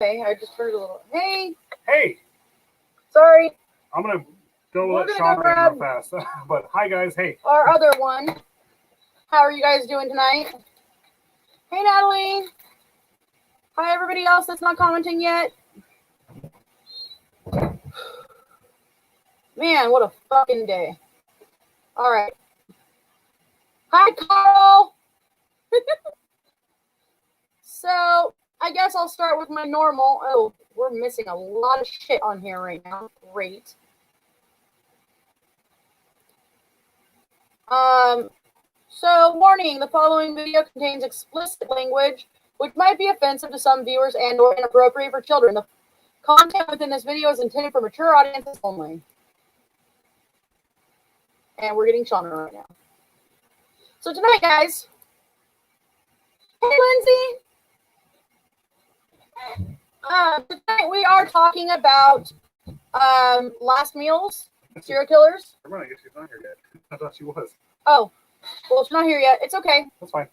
okay. I just heard a little. Hey. Hey. Sorry. I'm going to go let Shawnra in real fast. But hi, guys. Hey. Our other one. How are you guys doing tonight? Hey, Natalie. Hi, everybody else that's not commenting yet. Man, what a fucking day. All right. Hi, Carl. So, I guess I'll start with my normal. Oh, we're missing a lot of shit on here right now. Great. So, warning, the following video contains explicit language which might be offensive to some viewers and or inappropriate for children. The content within this video is intended for mature audiences only. And we're getting Shawnra right now. So tonight, guys. Hey, Lindsay. Tonight we are talking about last meals, serial killers. I guess she's not here yet. I thought she was. Oh, well, she's not here yet. It's okay. That's fine.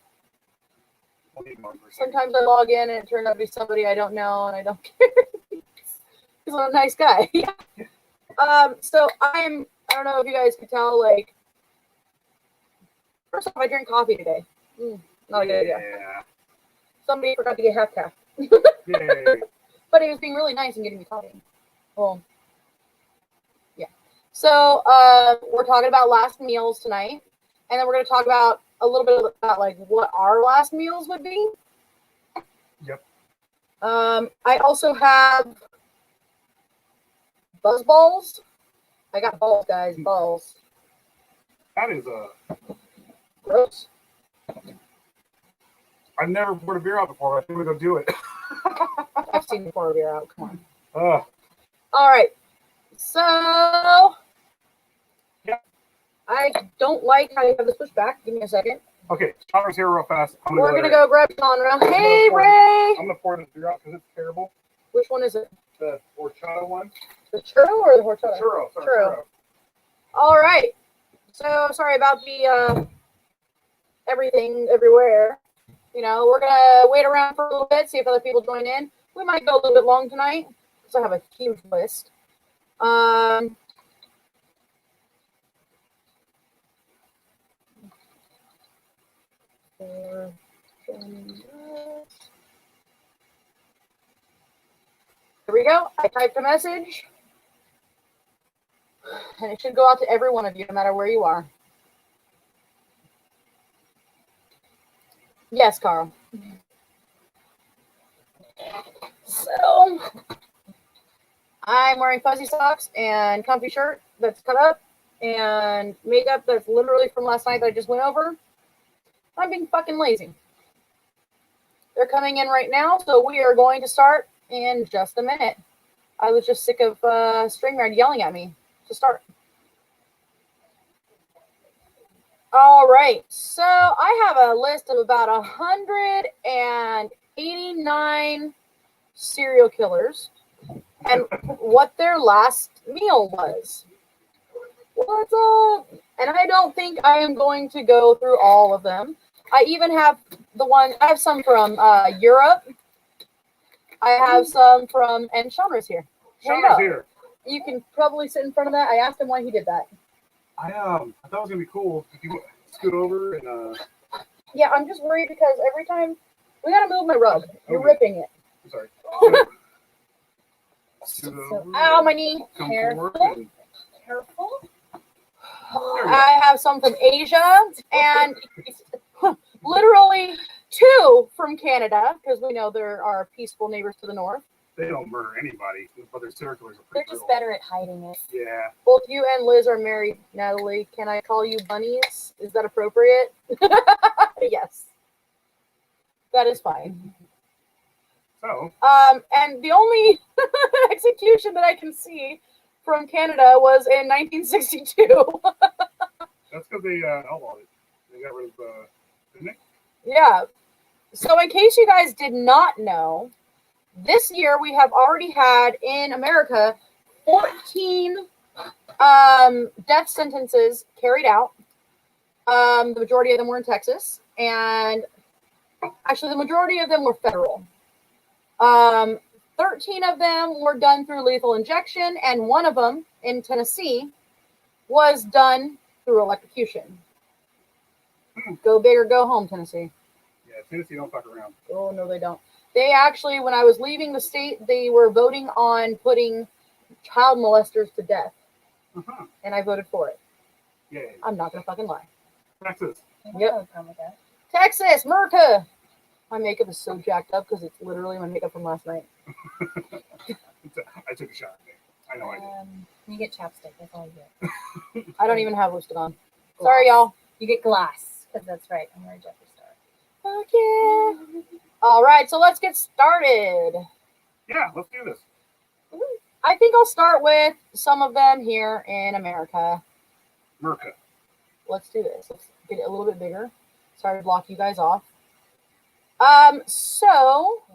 Sometimes I log in and it turns out to be somebody I don't know and I don't care. Because I'm a nice guy. So I don't know if you guys could tell, like, first off, I drink coffee today. Not a good idea. Yeah. Somebody forgot to get half calf. Yay. But he was being really nice and getting me coffee. Well, yeah. So we're talking about last meals tonight. And then we're going to talk about a little bit about, like, what our last meals would be. Yep. I also have buzz balls. I got balls, guys. Balls. That is gross. I've never poured a beer out before. I think we're going to do it. I've seen you pour a beer out. Come on. All right. So... Yep. I don't like how you have the switch back. Give me a second. Okay, Shawnra's here real fast. We're going to go grab Shawnra. Hey, Ray! I'm going to pour this beer out because it's terrible. Which one is it? The horchata one. The churro or the horchata? Churro. Sorry, churro. All right. So, sorry about the everything, everywhere. You know, we're going to wait around for a little bit, see if other people join in. We might go a little bit long tonight because I have a huge list. Here we go. I typed a message. And it should go out to every one of you, no matter where you are. Yes, Carl. So, I'm wearing fuzzy socks and comfy shirt that's cut up and makeup that's literally from last night that I just went over. I'm being fucking lazy. They're coming in right now, so we are going to start in just a minute. I was just sick of StreamYard yelling at me to start. All right, so I have a list of about 189 serial killers and what their last meal was. What's up? And I don't think I am going to go through all of them. I even have I have some from Europe. I have some from, and Shawnra's here. Shawnra's here. You can probably sit in front of that. I asked him why he did that. I thought it was going to be cool if you scoot over and... Yeah, I'm just worried because every time, we got to move my rug. You're ripping it. I'm sorry. Ow, my knee. Careful. I have some from Asia and literally 2 from Canada because we know there are peaceful neighbors to the north. They don't murder anybody, but their circulars are pretty They're just better at hiding it. Yeah. Both you and Liz are married, Natalie. Can I call you bunnies? Is that appropriate? Yes. That is fine. So. And the only execution that I can see from Canada was in 1962. That's because they outlawed it. They got rid of, didn't they? Yeah. So in case you guys did not know, this year we have already had in America 14 death sentences carried out. The majority of them were in Texas, and actually the majority of them were federal. 13 of them were done through lethal injection, and one of them in Tennessee was done through electrocution. Go big or go home, Tennessee. Yeah, Tennessee don't fuck around. Oh, no, they don't. They actually, when I was leaving the state, they were voting on putting child molesters to death. Uh-huh. And I voted for it. Yay. I'm not going to fucking lie. Texas. Yep. Texas, America. My makeup is so jacked up because it's literally my makeup from last night. I took a shot today. I know I did. You get chapstick. That's all you get. I don't even have lipstick on. Glass. Sorry, y'all. You get glass. Because that's right. I'm wearing Jeffree Star. Fuck yeah. All right, so let's get started. Yeah, let's do this. I think I'll start with some of them here in America. Merca. Let's do this. Let's get it a little bit bigger. Sorry to block you guys off. So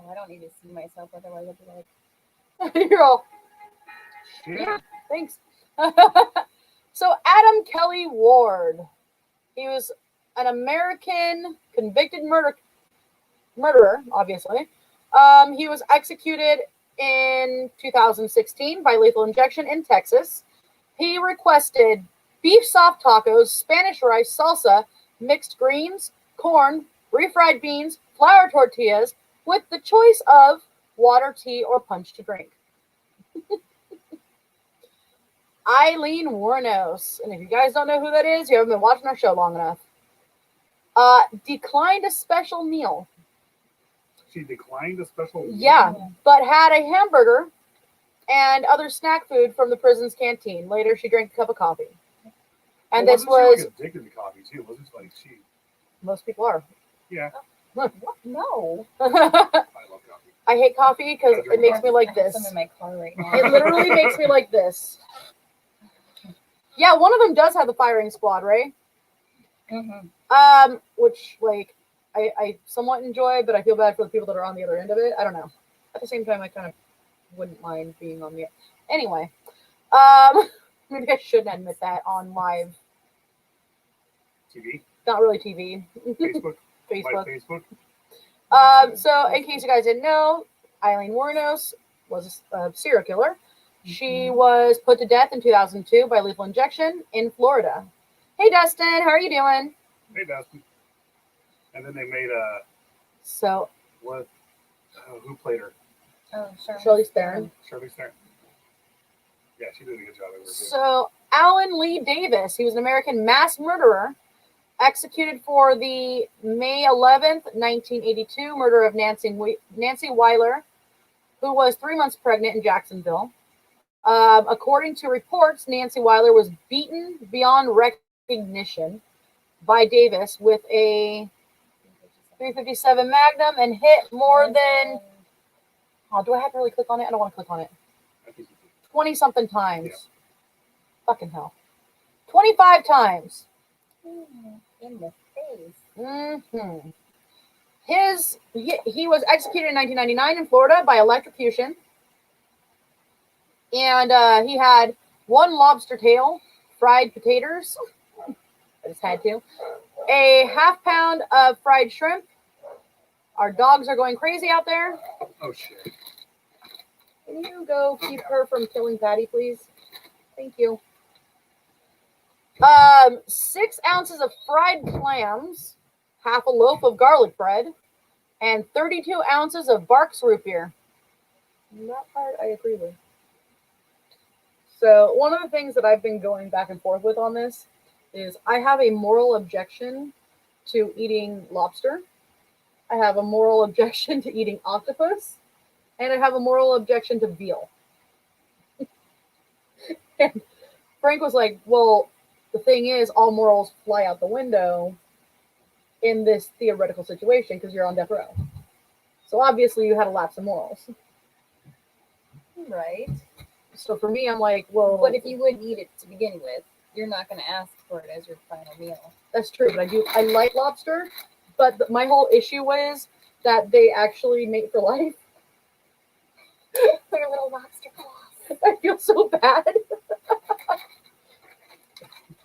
Oh, I don't need to see myself, otherwise I'll be like, you're all, Shit. yeah, thanks. So Adam Kelly Ward, he was an American convicted murderer, obviously. He was executed in 2016 by lethal injection in Texas. He requested beef soft tacos, Spanish rice, salsa, mixed greens, corn, refried beans, flour tortillas, with the choice of water, tea, or punch to drink. Eileen Wuornos, and if you guys don't know who that is, you haven't been watching our show long enough. Declined a special meal. She declined a special meal? Yeah, but had a hamburger and other snack food from the prison's canteen. Later, she drank a cup of coffee. And Well, this wasn't was... she, like, addicted to coffee, too? Wasn't she, like, she... Most people are. Yeah, what? No. I love coffee. I hate coffee because I drink it makes coffee. me like I have this. some in my car right now. It literally makes me like this. Yeah, one of them does have the firing squad, right? Mm-hmm. Which, like, I somewhat enjoy, but I feel bad for the people that are on the other end of it. I don't know. At the same time, I kind of wouldn't mind being on the... Anyway. Maybe I shouldn't admit that on live. TV? Not really TV. Facebook? Facebook. Live Facebook? So, in case you guys didn't know, Eileen Wuornos was a serial killer. She was put to death in 2002 by lethal injection in Florida. Hey, Dustin, how are you doing? Hey, Dustin. And then they made a... So, What? Who played her? Oh, sure. Charlize Theron. Shirley Theron. Yeah, she did a good job. So, Alan Lee Davis, he was an American mass murderer, executed for the May 11th, 1982 murder of Nancy Weiler, who was 3 months pregnant in Jacksonville. According to reports, Nancy Weiler was beaten beyond recognition by Davis with a .357 Magnum and hit more than... Oh, do I have to really click on it? I don't want to click on it. 20-something times. Yeah. Fucking hell. 25 times. In the face. Mm-hmm. He was executed in 1999 in Florida by electrocution. And he had 1 lobster tail, fried potatoes. I just had to. A ½ pound of fried shrimp. Our dogs are going crazy out there. Oh, shit. Can you go keep her from killing Patty, please? Thank you. 6 ounces of fried clams, half a loaf of garlic bread, and 32 ounces of Barks root beer. That part I agree with. So one of the things that I've been going back and forth with on this is I have a moral objection to eating lobster. I have a moral objection to eating octopus. And I have a moral objection to veal. And Frank was like, well, the thing is, all morals fly out the window in this theoretical situation because you're on death row. So obviously you had a lapse of morals. Right. So for me, I'm like, well... But if you wouldn't eat it to begin with, you're not going to ask for it as your final meal. That's true, but I like lobster, but my whole issue was that they actually mate for life. Like a little lobster claw. I feel so bad.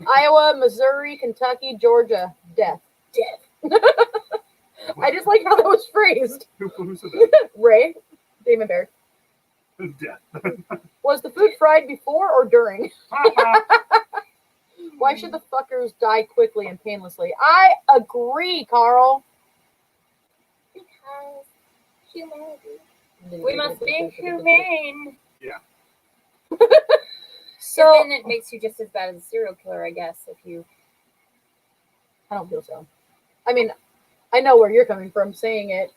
Iowa, Missouri, Kentucky, Georgia, death. I just like how that was phrased. Who said that? Ray, Damon Baird. Death. Was the food fried before or during? Why should the fuckers die quickly and painlessly? I agree, Carl. Because humanity. We must be humane. Yeah. So So then it makes you just as bad as a serial killer, I guess, if you. I don't feel so. I mean, I know where you're coming from saying it,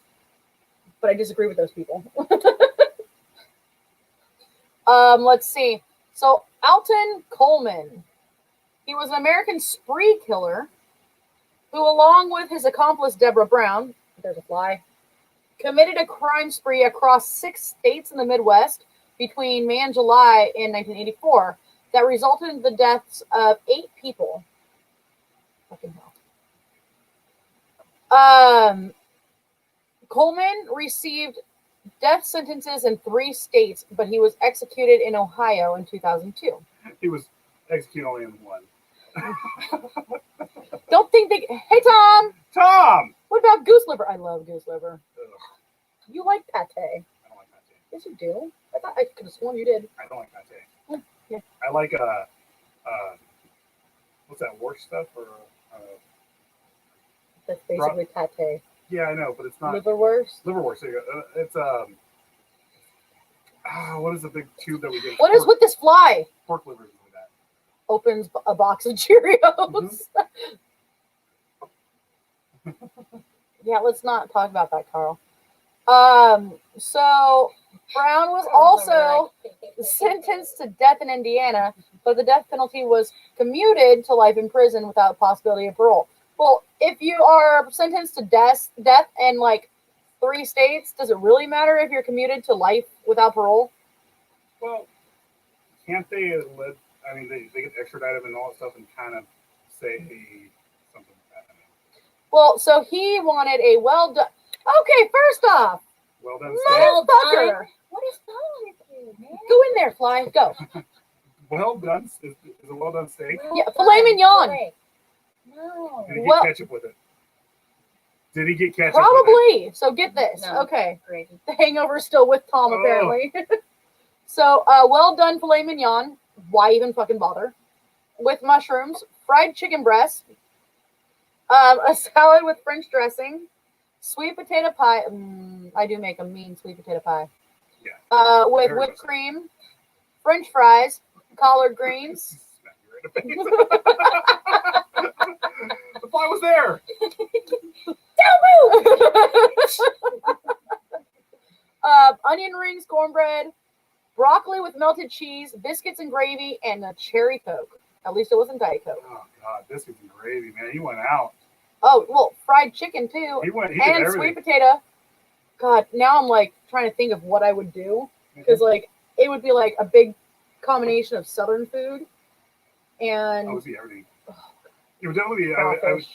but I disagree with those people. Let's see. So Alton Coleman, he was an American spree killer who, along with his accomplice Deborah Brown, there's a fly, committed a crime spree across 6 states in the Midwest between May and July in 1984 that resulted in the deaths of 8 people. Fucking hell. Coleman received death sentences in 3 states, but he was executed in Ohio in 2002. He was executed only in one. Don't think they. Hey, Tom! Tom! What about goose liver? I love goose liver. Ugh, You like pate. I don't like pate. Yes, you do. I thought I could have sworn you did. I don't like pate. Yeah. I like, what's that, work stuff? Or, That's basically pate. yeah, I know, but it's not. Liverwurst? Liverwurst. There you go. It's, what is the big tube that we get? What is with this fly? Pork liver, something like that. Opens a box of Cheerios. Yeah, let's not talk about that, Carl. So Brown was also sentenced to death in Indiana, but the death penalty was commuted to life in prison without possibility of parole. Well, if you are sentenced to death in like 3 states, does it really matter if you're commuted to life without parole? Well, can't they let, I mean, they get extradited and all that stuff and kind of say something like that. I mean, Well, so he wanted a well done. Okay, first off, well done, steak. motherfucker, What is wrong with you, man? go in there, fly, go. Well done. Is a well done steak. Yeah, filet mignon. Wait. No. Did he get Well- ketchup with it? Did he get ketchup with it? Probably. So get this. No. Okay. Gravy. The hangover's still with Tom, Oh. apparently. So, well done filet mignon. Why even fucking bother? With mushrooms, fried chicken breast, a salad with French dressing, sweet potato pie. I do make a mean sweet potato pie. Yeah. With Very whipped much so. cream, French fries, collard greens. Smack you right in the face. The fly was there. Onion rings, cornbread, broccoli with melted cheese, biscuits and gravy, and a cherry Coke. At least it wasn't Diet Coke. Oh God, biscuits and gravy, man. He went out. Oh, well, fried chicken too. He did And everything. sweet potato. God, now I'm like trying to think of what I would do. Because like it would be like a big combination of Southern food and I would see everything. It would definitely be. I would, crawfish.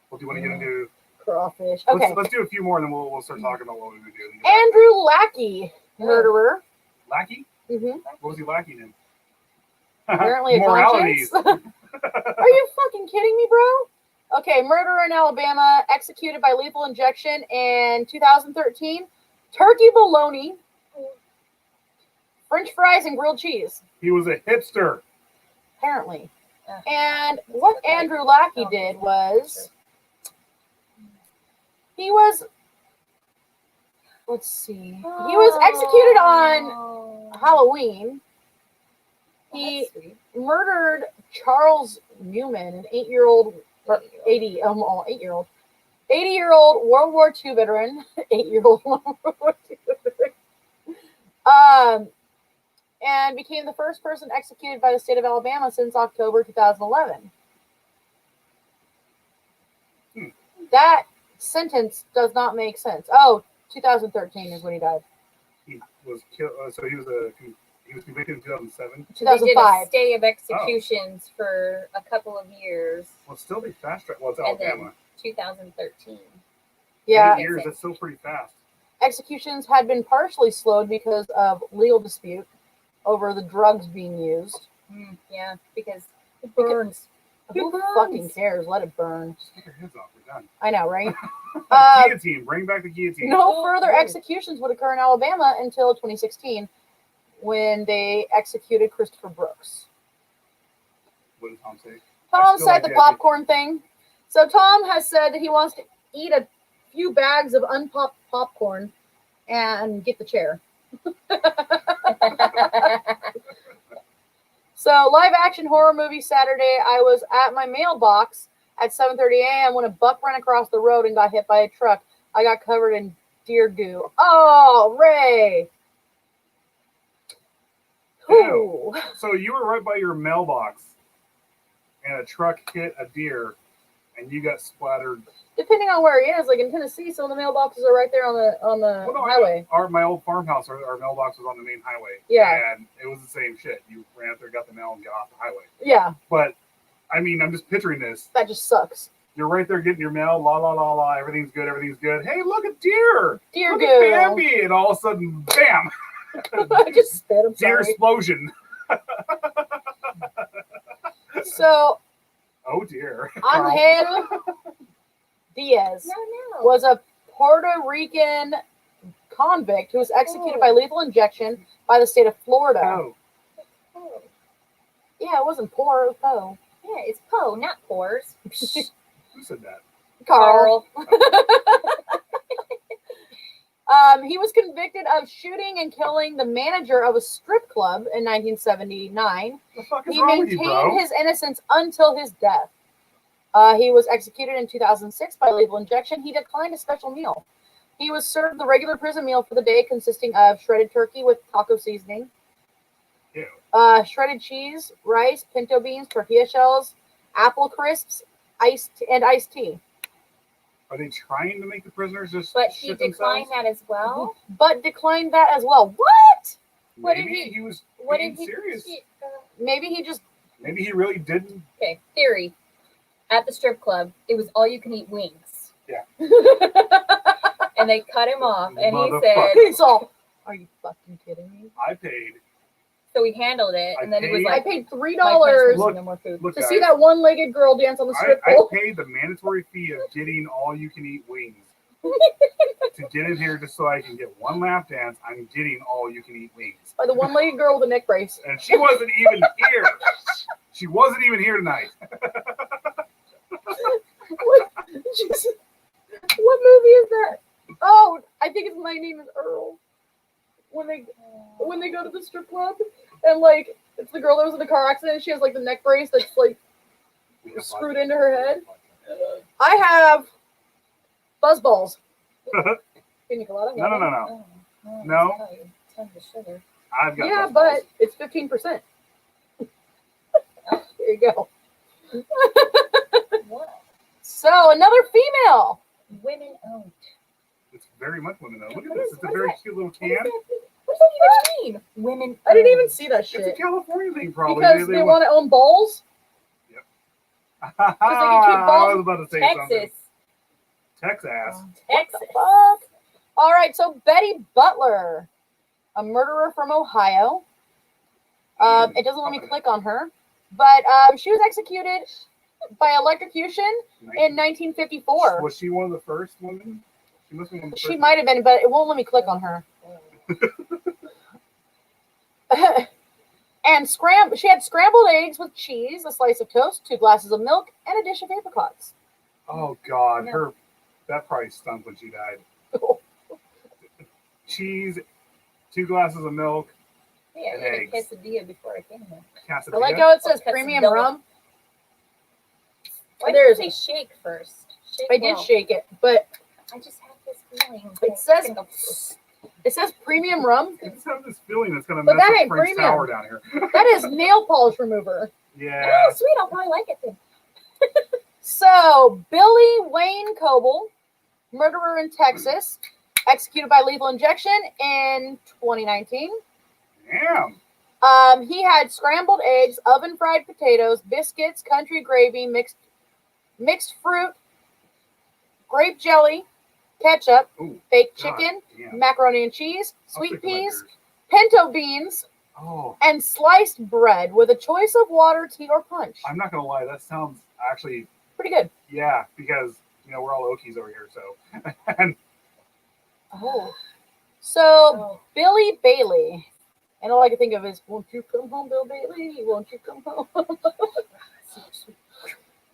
what do you want to get into? Crawfish. Okay. Let's do a few more, and then we'll start talking about what we would do. Andrew Lackey, murderer. Lackey? Mm-hmm. What was he lacking in? Apparently a Moralities. conscience. Are you fucking kidding me, bro? Okay, murderer in Alabama, executed by lethal injection in 2013. Turkey bologna, French fries, and grilled cheese. He was a hipster. Apparently. And what Andrew Lackey did was he was, let's see, he was executed on Halloween. He murdered Charles Newman, an 8-year-old World War II veteran, 8-year-old World War II veteran, and became the first person executed by the state of Alabama since October 2011. That sentence does not make sense. Oh, 2013 is when he died. He was killed. So he was convicted in 2007. They did a 2005. stay of executions for a couple of years. Well, still be fast track. Well, it's And then- Alabama. 2013. Yeah, 8 years. That's still pretty fast. executions had been partially slowed because of legal dispute over the drugs being used. Yeah, because it burns. Who burns. fucking cares? Let it burn. Just take your heads off. We're done. I know, right? Uh, Guillotine. Bring back the guillotine. No further executions would occur in Alabama until 2016, when they executed Christopher Brooks. What did Tom say? Tom still said like the the idea. popcorn thing. So Tom has said that he wants to eat a few bags of unpopped popcorn and get the chair. So live action horror movie Saturday, I was at my mailbox at 7:30 a.m. when a buck ran across the road and got hit by a truck. I got covered in deer goo. Oh, Ray. Ooh. So you were right by your mailbox, and a truck hit a deer, and you got splattered. Depending on where he is, like in Tennessee, some of the mailboxes are right there on the Well, no, highway. My old farmhouse, our mailbox was on the main highway. Yeah. And it was the same shit. You ran up there, got the mail, and got off the highway. Yeah, But, I mean, I'm just picturing this. that just sucks. You're right there getting your mail, la, la, la, la, everything's good, everything's good. Hey, look at deer! Deer Look goo. at Bambi! And all of a sudden, bam! I just spit. I'm Deer sorry. explosion. So Oh, dear. Angel Diaz No. was a Puerto Rican convict who was executed by lethal injection by the state of Florida. Oh, Oh. Yeah, it wasn't poor, it was Poe. Yeah, it's Poe, not pores. who said that? Carl. He was convicted of shooting and killing the manager of a strip club in 1979. The fuck is He wrong with you, maintained bro? his innocence until his death. He was executed in 2006 by lethal injection. He declined a special meal. He was served the regular prison meal for the day, consisting of shredded turkey with taco seasoning, Ew. shredded cheese, rice, pinto beans, tortilla shells, apple crisps, iced tea. Are they trying to make the prisoners just But he shit declined themselves? that as well. But declined that as well. What? What did Maybe he- he was What being did he? serious. Maybe he just. Maybe he really didn't. Okay, theory. At the strip club, it was all you can eat wings, and they cut him off, and he said, Motherfucker. It's all. Are you fucking kidding me? I paid. so he handled it, and then he was paid- I like, paid $3 "My punishment, Look, no more food." Look, to guys, see that one-legged girl dance on the strip I pole. paid the mandatory fee of getting all-you-can-eat wings. To get in here just so I can get one lap dance, I'm getting all-you-can-eat wings. By the one-legged girl with a neck brace. And she wasn't even here. She wasn't even here tonight. What movie is that? Oh, I think it's My Name is Earl. When they go to the strip club and like it's the girl that was in the car accident and she has like the neck brace that's like screwed into her head. I have buzzballs. Pina colada? No. Oh, No. that's probably tons of sugar. I've got Yeah, buzzballs. but it's 15%. There you go. What? So another female. Women owned. It's very much women though. Look at What this. is- It's a what is very that? cute little What can. does that even mean? Women. I didn't even owned. see that It's a shit. California thing, probably. Because they want to own balls. I balls. was about to say something. Texas. Texas. Texas. Fuck. All right, so Betty Butler, a murderer from Ohio. It doesn't let me click on her, but she was executed by electrocution in 1954. Was she one of the first women? She must be one of the first. She might have been, but it won't let me click on her. And she had scrambled eggs with cheese, a slice of toast, 2 glasses of milk, and a dish of apricots. Oh God, No. that probably stunk when she died. Cheese, 2 glasses of milk, Yeah, And I had a eggs. quesadilla before I came here. quesadilla. I like how it says Oh, premium quesadilla. rum. Why There's- did you say shake first? Shake I did well. shake it, but I just have this feeling. it says premium rum. I just have this feeling it's gonna But mess that up ain't Frank's premium. tower down here. That is nail polish remover. Yeah. Oh, sweet! I'll probably like it then. So, Billy Wayne Coble, murderer in Texas, executed by lethal injection in 2019. Damn. He had scrambled eggs, oven fried potatoes, biscuits, country gravy, mixed fruit, grape jelly, ketchup, Ooh, baked God chicken, damn. macaroni and cheese, I'll sweet stick to peas, Rangers. pinto beans, Oh, and sliced bread with a choice of water, tea, or punch. I'm not gonna lie. That sounds actually, Pretty good. yeah, because we're all Okies over here, so. And Oh. So, Oh, Billy Bailey, And all I can think of is, won't you come home, Bill Bailey? Won't you come home? Super sweet.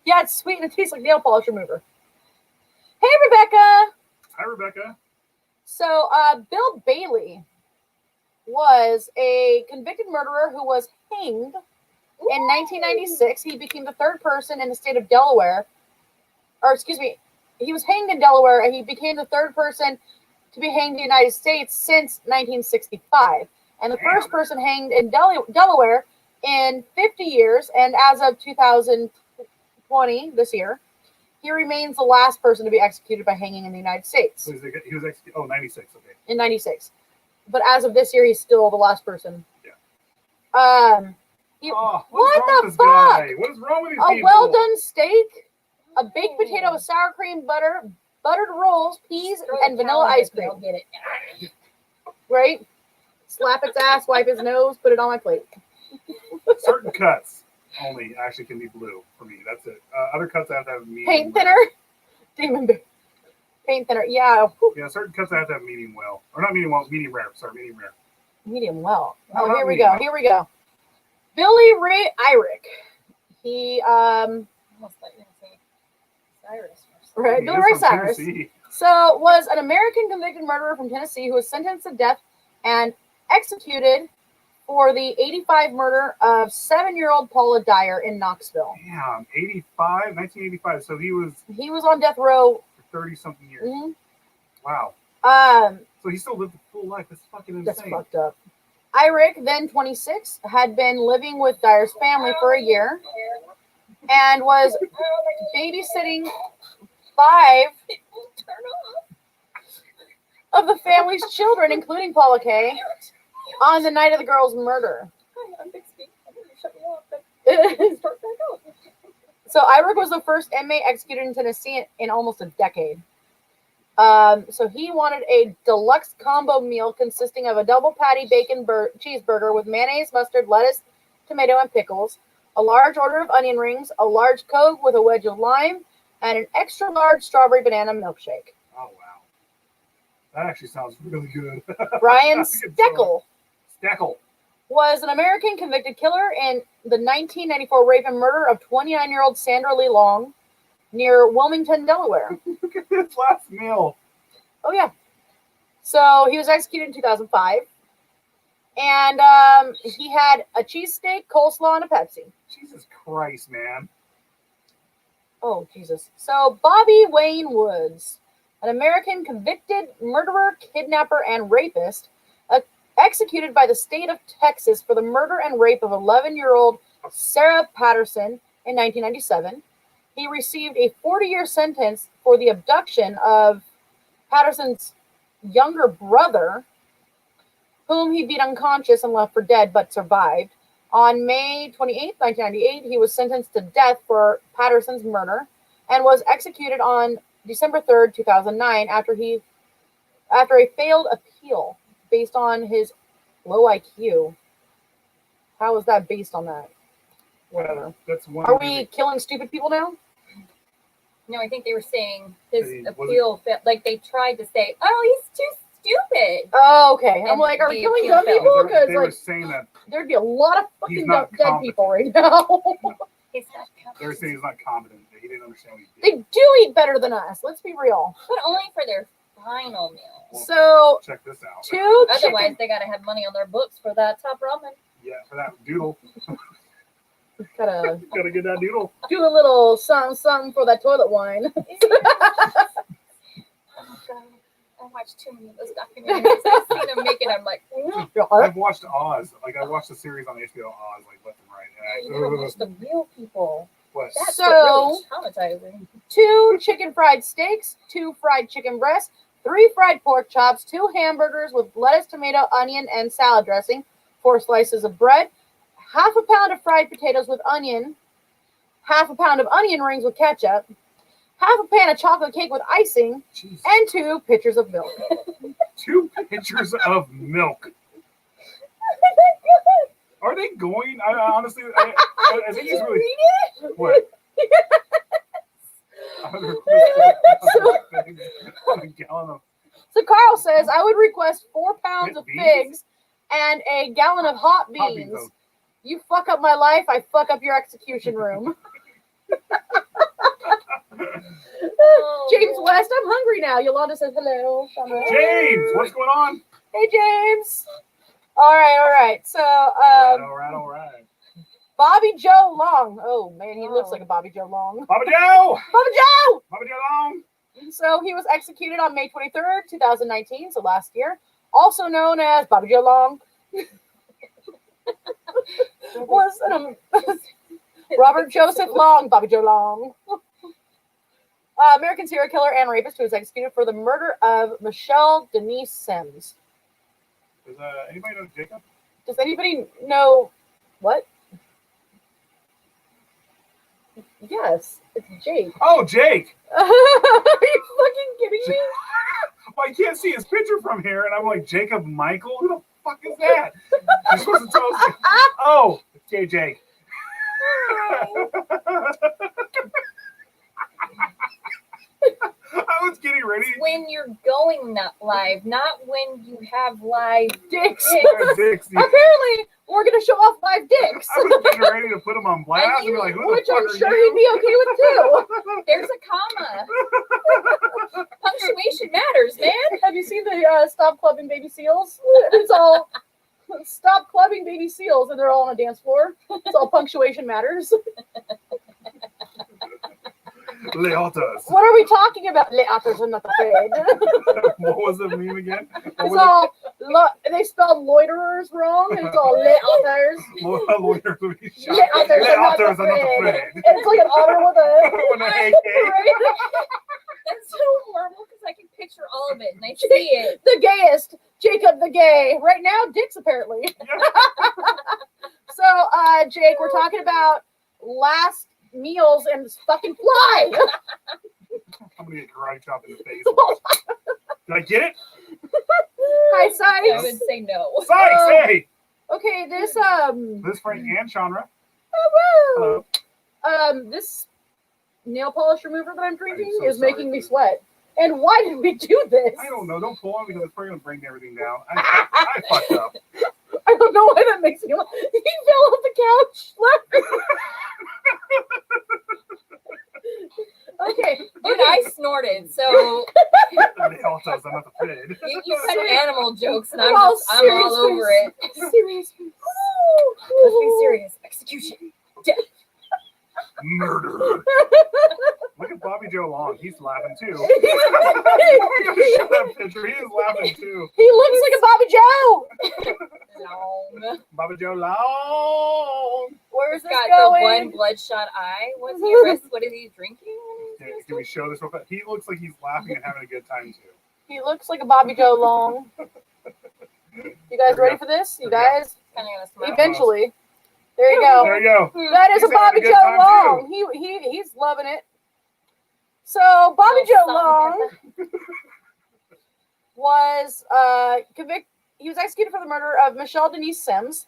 Yeah, it's sweet and it tastes like nail polish remover. Hey, Rebecca. Hi, Rebecca. So, Bill Bailey was a convicted murderer who was hanged in 1996. He became the third person in the state of Delaware, or excuse me, he was hanged in Delaware, and he became the third person to be hanged in the United States since 1965, and the first person hanged in Delaware in 50 years, and as of 2020, this year, he remains the last person to be executed by hanging in the United States. So he was executed. Oh, 96. Okay. In 96. But as of this year, he's still the last person. Yeah. What the this fuck? guy? What is wrong with these A people? well done steak, a baked potato with sour cream, butter, buttered rolls, peas, Throw and the vanilla towel in ice it, they'll cream. Get it. Right? Slap its ass, wipe his nose, put it on my plate. Certain cuts only actually can be blue for me. That's it. Other cuts have to have medium. Paint thinner. Demon bear. Paint thinner. Yeah. Whew. Yeah, certain cuts have to have medium well. Or not medium well, medium rare. Sorry, medium rare. Medium well. No, Oh, not here we medium go. well. Here we go. Billy Ray Irick. He Almost thought you were going to say Cyrus. Or right, He Billy is Ray from Cyrus. Tennessee. So was an American convicted murderer from Tennessee who was sentenced to death and executed for the 85 murder of 7-year-old Paula Dyer in Knoxville. Damn, 1985. So he was He was on death row. for 30-something years. Mhm. Wow. Um, So he still lived a full life. That's fucking that's insane. fucked up. Irick, then 26, had been living with Dyer's family for a year and was babysitting 5 of the family's children, including Paula Kay, on the night of the girl's murder. I'm Bixby. I'm going to shut me off. But start back up. So Irick was the first inmate executed in Tennessee in almost a decade. So he wanted a deluxe combo meal consisting of a double patty bacon cheeseburger with mayonnaise, mustard, lettuce, tomato, and pickles, a large order of onion rings, a large Coke with a wedge of lime, and an extra large strawberry banana milkshake. Oh, wow. That actually sounds really good. Brian I can Steckel Steckle. was an American convicted killer in the 1994 rape and murder of 29-year-old Sandra Lee Long near Wilmington, Delaware. Look at this last meal. Oh, yeah. So he was executed in 2005. And he had a cheesesteak, coleslaw, and a Pepsi. Jesus Christ, man. Oh, Jesus. So Bobby Wayne Woods, an American convicted murderer, kidnapper, and rapist, executed by the state of Texas for the murder and rape of 11-year-old Sarah Patterson in 1997. He received a 40-year sentence for the abduction of Patterson's younger brother, whom he beat unconscious and left for dead but survived. On May 28, 1998, he was sentenced to death for Patterson's murder and was executed on December 3rd, 2009 after a failed appeal based on his low IQ. How is that based on that? Whatever. That's one. Are we killing stupid people now? No, I think they were saying his He appeal, like they tried to say, oh, he's too stupid. Oh, okay. I'm And like, are we the killing appeal dumb failed. people? They Because were like saying that there'd be a lot of fucking He's not dead competent. people right now. He's not they were saying he's not competent. That he didn't understand what he They did. do eat better than us. Let's be real. but only for their final meal. Well, So check this out. 2 Otherwise, they got to have money on their books for that top ramen. Yeah, for that doodle. gotta Gotta get that doodle. do a little something for that toilet wine. Oh, God. I watched too many of those documentaries. I've seen them make it. I'm like, I've watched Oz. Like I watched the series on HBO Oz, like left and right. you never watched the real people. What? That's So- what really traumatizing. 2 chicken fried steaks, 2 fried chicken breasts, 3 fried pork chops, 2 hamburgers with lettuce, tomato, onion, and salad dressing, 4 slices of bread, half a pound of fried potatoes with onion, half a pound of onion rings with ketchup, half a pan of chocolate cake with icing, Jeez. and 2 pitchers of milk. 2 pitchers of milk. Are they going? I honestly, I think he's really. What? I would request on a gallon of So Carl says, I would request 4 pounds of Beans? figs, and a gallon of hot Hot beans, beans. though. You fuck up my life, I fuck up your execution room. James West, I'm hungry now. Yolanda says hello. Shawnra. James, what's going on? Hey, James. All right. So, All right. Bobby Joe Long. Oh, man, he looks like a Bobby Joe Long. Baba Joe! Bobby Joe! Baba Joe Long! So, he was executed on May 23rd, 2019, so last year. Also known as Bobby Joe Long. Robert Joseph Long, Bobby Joe Long. American serial killer and rapist who was executed for the murder of Michelle Denise Sims. Does anybody know Jacob? Does anybody know what? Yes, it's Jake. Oh, Jake! Are you fucking kidding me? Well, I can't see his picture from here, and I'm like, Jacob Michael? Who the fuck is that? You're supposed to tell us. Oh, it's Jay Jake. I was getting ready. When you're going not live, not when you have live Dicks. Dicks. Apparently, we're gonna show off live dicks. I was getting ready to put him on blast and be like, who the Which fuck I'm are sure you? he'd be okay with too. There's a comma. Punctuation matters, man. Have you seen the Stop Clubbing Baby Seals? It's all Stop Clubbing Baby Seals, and they're all on a dance floor. It's all punctuation matters. Leotas. What are we talking about? Le otters are not afraid. What was the meme again? It's all they spelled loiterers wrong, and it's all le otters. Lawyers would be shot. Le otters are not Leotas are not afraid. afraid. And it's like an otter with a With an AK. That's so horrible because I can picture all of it and I see it. The gayest, Jacob the gay. Right now, dicks apparently. So, Jake, we're talking about last meals and this fucking fly. I'm gonna get karate chopped in the face. Did I get it? Hi, I Sykes. would say no. Sykes, hey! Okay, this This is Frank and Shawnra. Hello. this nail polish remover that I'm drinking so is sorry, making me dude. sweat. And why did we do this? I don't know. Don't pull on me because it's probably gonna bring everything down. I fucked up. I don't know why that makes me laugh. He fell off the couch laughing. Okay, Dude, I snorted, so Leotas, I'm not afraid. you said animal jokes and I'm Oh, all over it. Serious. Let's be serious. Execution. Murder. Look at Bobby Joe Long. He's laughing too. Show that picture. He is laughing too. He looks like a Bobby Joe. Long. Bobby Joe Long. Where's this Got going? the one bloodshot eye. Was he arrested? What is he drinking? Can we show this real quick? He looks like he's laughing and having a good time too. He looks like a Bobby Joe Long. You guys ready for this? You guys? Kind of gonna smile. Eventually. There you go. There you go. That is He's a Bobby having a good Joe time, Long. He's loving it. So Bobby Joe Long was convicted. He was executed for the murder of Michelle Denise Sims.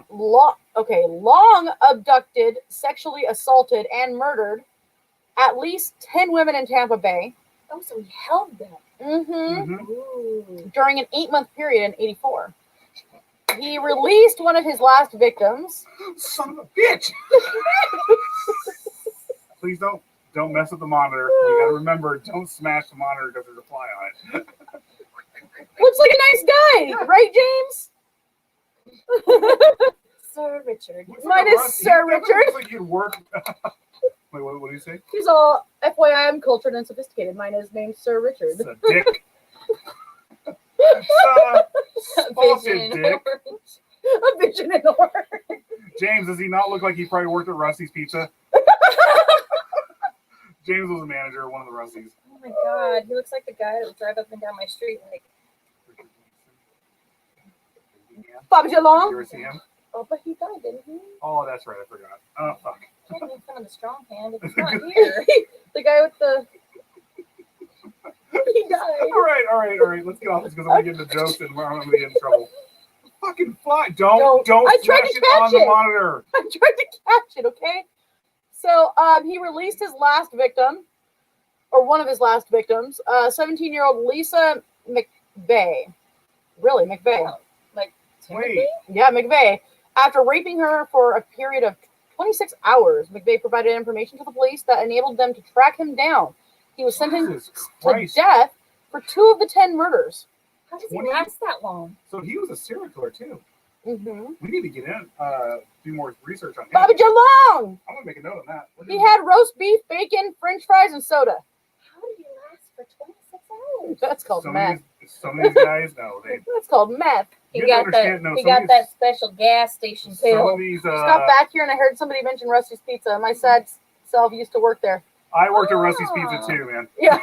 Long abducted, sexually assaulted, and murdered at least 10 women in Tampa Bay. Oh, so he held them. Mhm. Ooh. During an 8-month period in '84. He released one of his last victims. Son of a bitch! Please don't mess with the monitor. You gotta remember, don't smash the monitor because there's a fly on it. Looks like a nice guy, right, James? Sir Richard. Looks Mine a is Russ- Sir he definitely Richard. Looks like he'd work. Wait, what do you say? He's all FYI, I'm cultured and sophisticated. Mine is named Sir Richard. It's a dick. Spotted Vision. dick. A vision in orange. James, does he not look like he probably worked at Rusty's Pizza? James was a manager at one of the Rusty's. Oh my god, he looks like the guy that would drive up and down my street like, Bobby Joe You Long. ever see him? Oh, but he died, didn't he? Oh, that's right. I forgot. Oh, fuck. can't make fun of the strong hand if it's not here. The guy with the. He died. All right. Let's get off this because I'm going to get into jokes and I'm going to get in trouble. Fucking fly. Don't I tried smash to it on catch the it. monitor. I tried to catch it, okay? So he released his last victim, or one of his last victims, 17-year-old Lisa McVeigh. Really, McVeigh. Like Wait. Timothy? Yeah, McVeigh. After raping her for a period of 26 hours, McVeigh provided information to the police that enabled them to track him down. He was sentenced Jesus to Christ. death for 2 of the 10 murders. How does he 20? last that long? So he was a serial killer too. Mm-hmm. We need to get in, do more research on him. Bobby Joe Long! I'm gonna make a note on that. He had roast beef, bacon, french fries, and soda. How did he last for 26 hours? That's called meth. Some of these guys, no, they. That's called meth. You He have got to understand, that. no, He some of got these- that special gas station Some pill. of these, Just got back here and I heard somebody mention Rusty's Pizza. My sad self used to work there. I worked at Rusty's Oh. Pizza too, man. Yeah.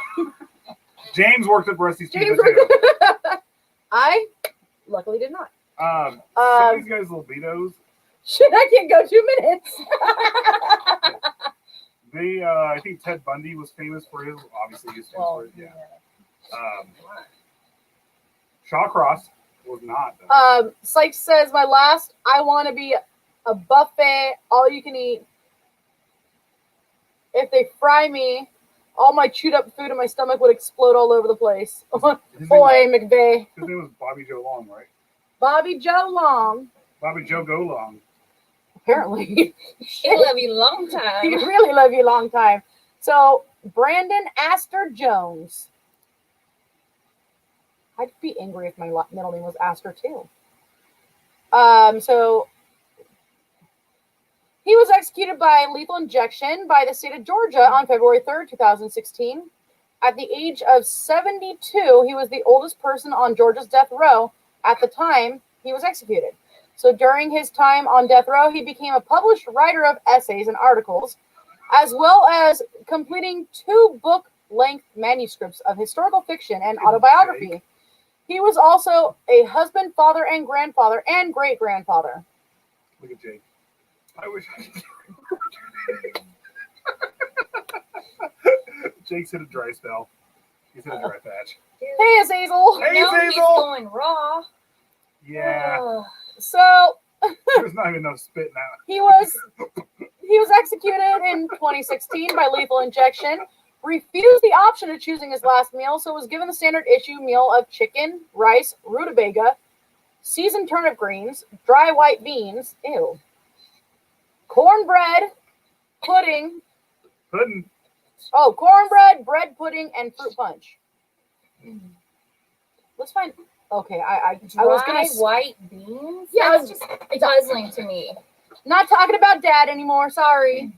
James worked at Rusty's James Pizza too. I luckily did not. Some of these guys' libidos, Shit, I can't go 2 minutes. they, I think Ted Bundy was famous for his, obviously he's famous Well, for it, yeah. Shawcross was not, though. Sykes says, my last, I want to be a buffet, all you can eat. If they fry me, all my chewed up food in my stomach would explode all over the place. His Boy, McVeigh. name was Bobby Joe Long, right? Bobby Joe Long, Bobby Joe Go Long. apparently. He love you long He time. really love you a long time. So, Brandon Astor Jones. I'd be angry if my middle name was Astor too. So he was executed by lethal injection by the state of Georgia on February 3rd, 2016. At the age of 72, he was the oldest person on Georgia's death row at the time he was executed. So during his time on death row, he became a published writer of essays and articles, as well as completing 2 book-length manuscripts of historical fiction and autobiography. He was also a husband, father, and grandfather, and great-grandfather. Look at Jake. I wish I could. Jake's hit a dry spell. He's hit a dry patch. Hey, Azazel! Hey, No, he's Hazel! going raw. Yeah. Ugh. So There's not even enough spit now. he was executed in 2016 by lethal injection. Refused the option of choosing his last meal, so was given the standard issue meal of chicken, rice, rutabaga, seasoned turnip greens, dry white beans, cornbread, pudding. Pudding. Oh, cornbread, bread pudding, and fruit punch. Let's find. Okay, I was Dry gonna white beans? Yeah, That's just puzzling to me. not talking about dad anymore. Sorry.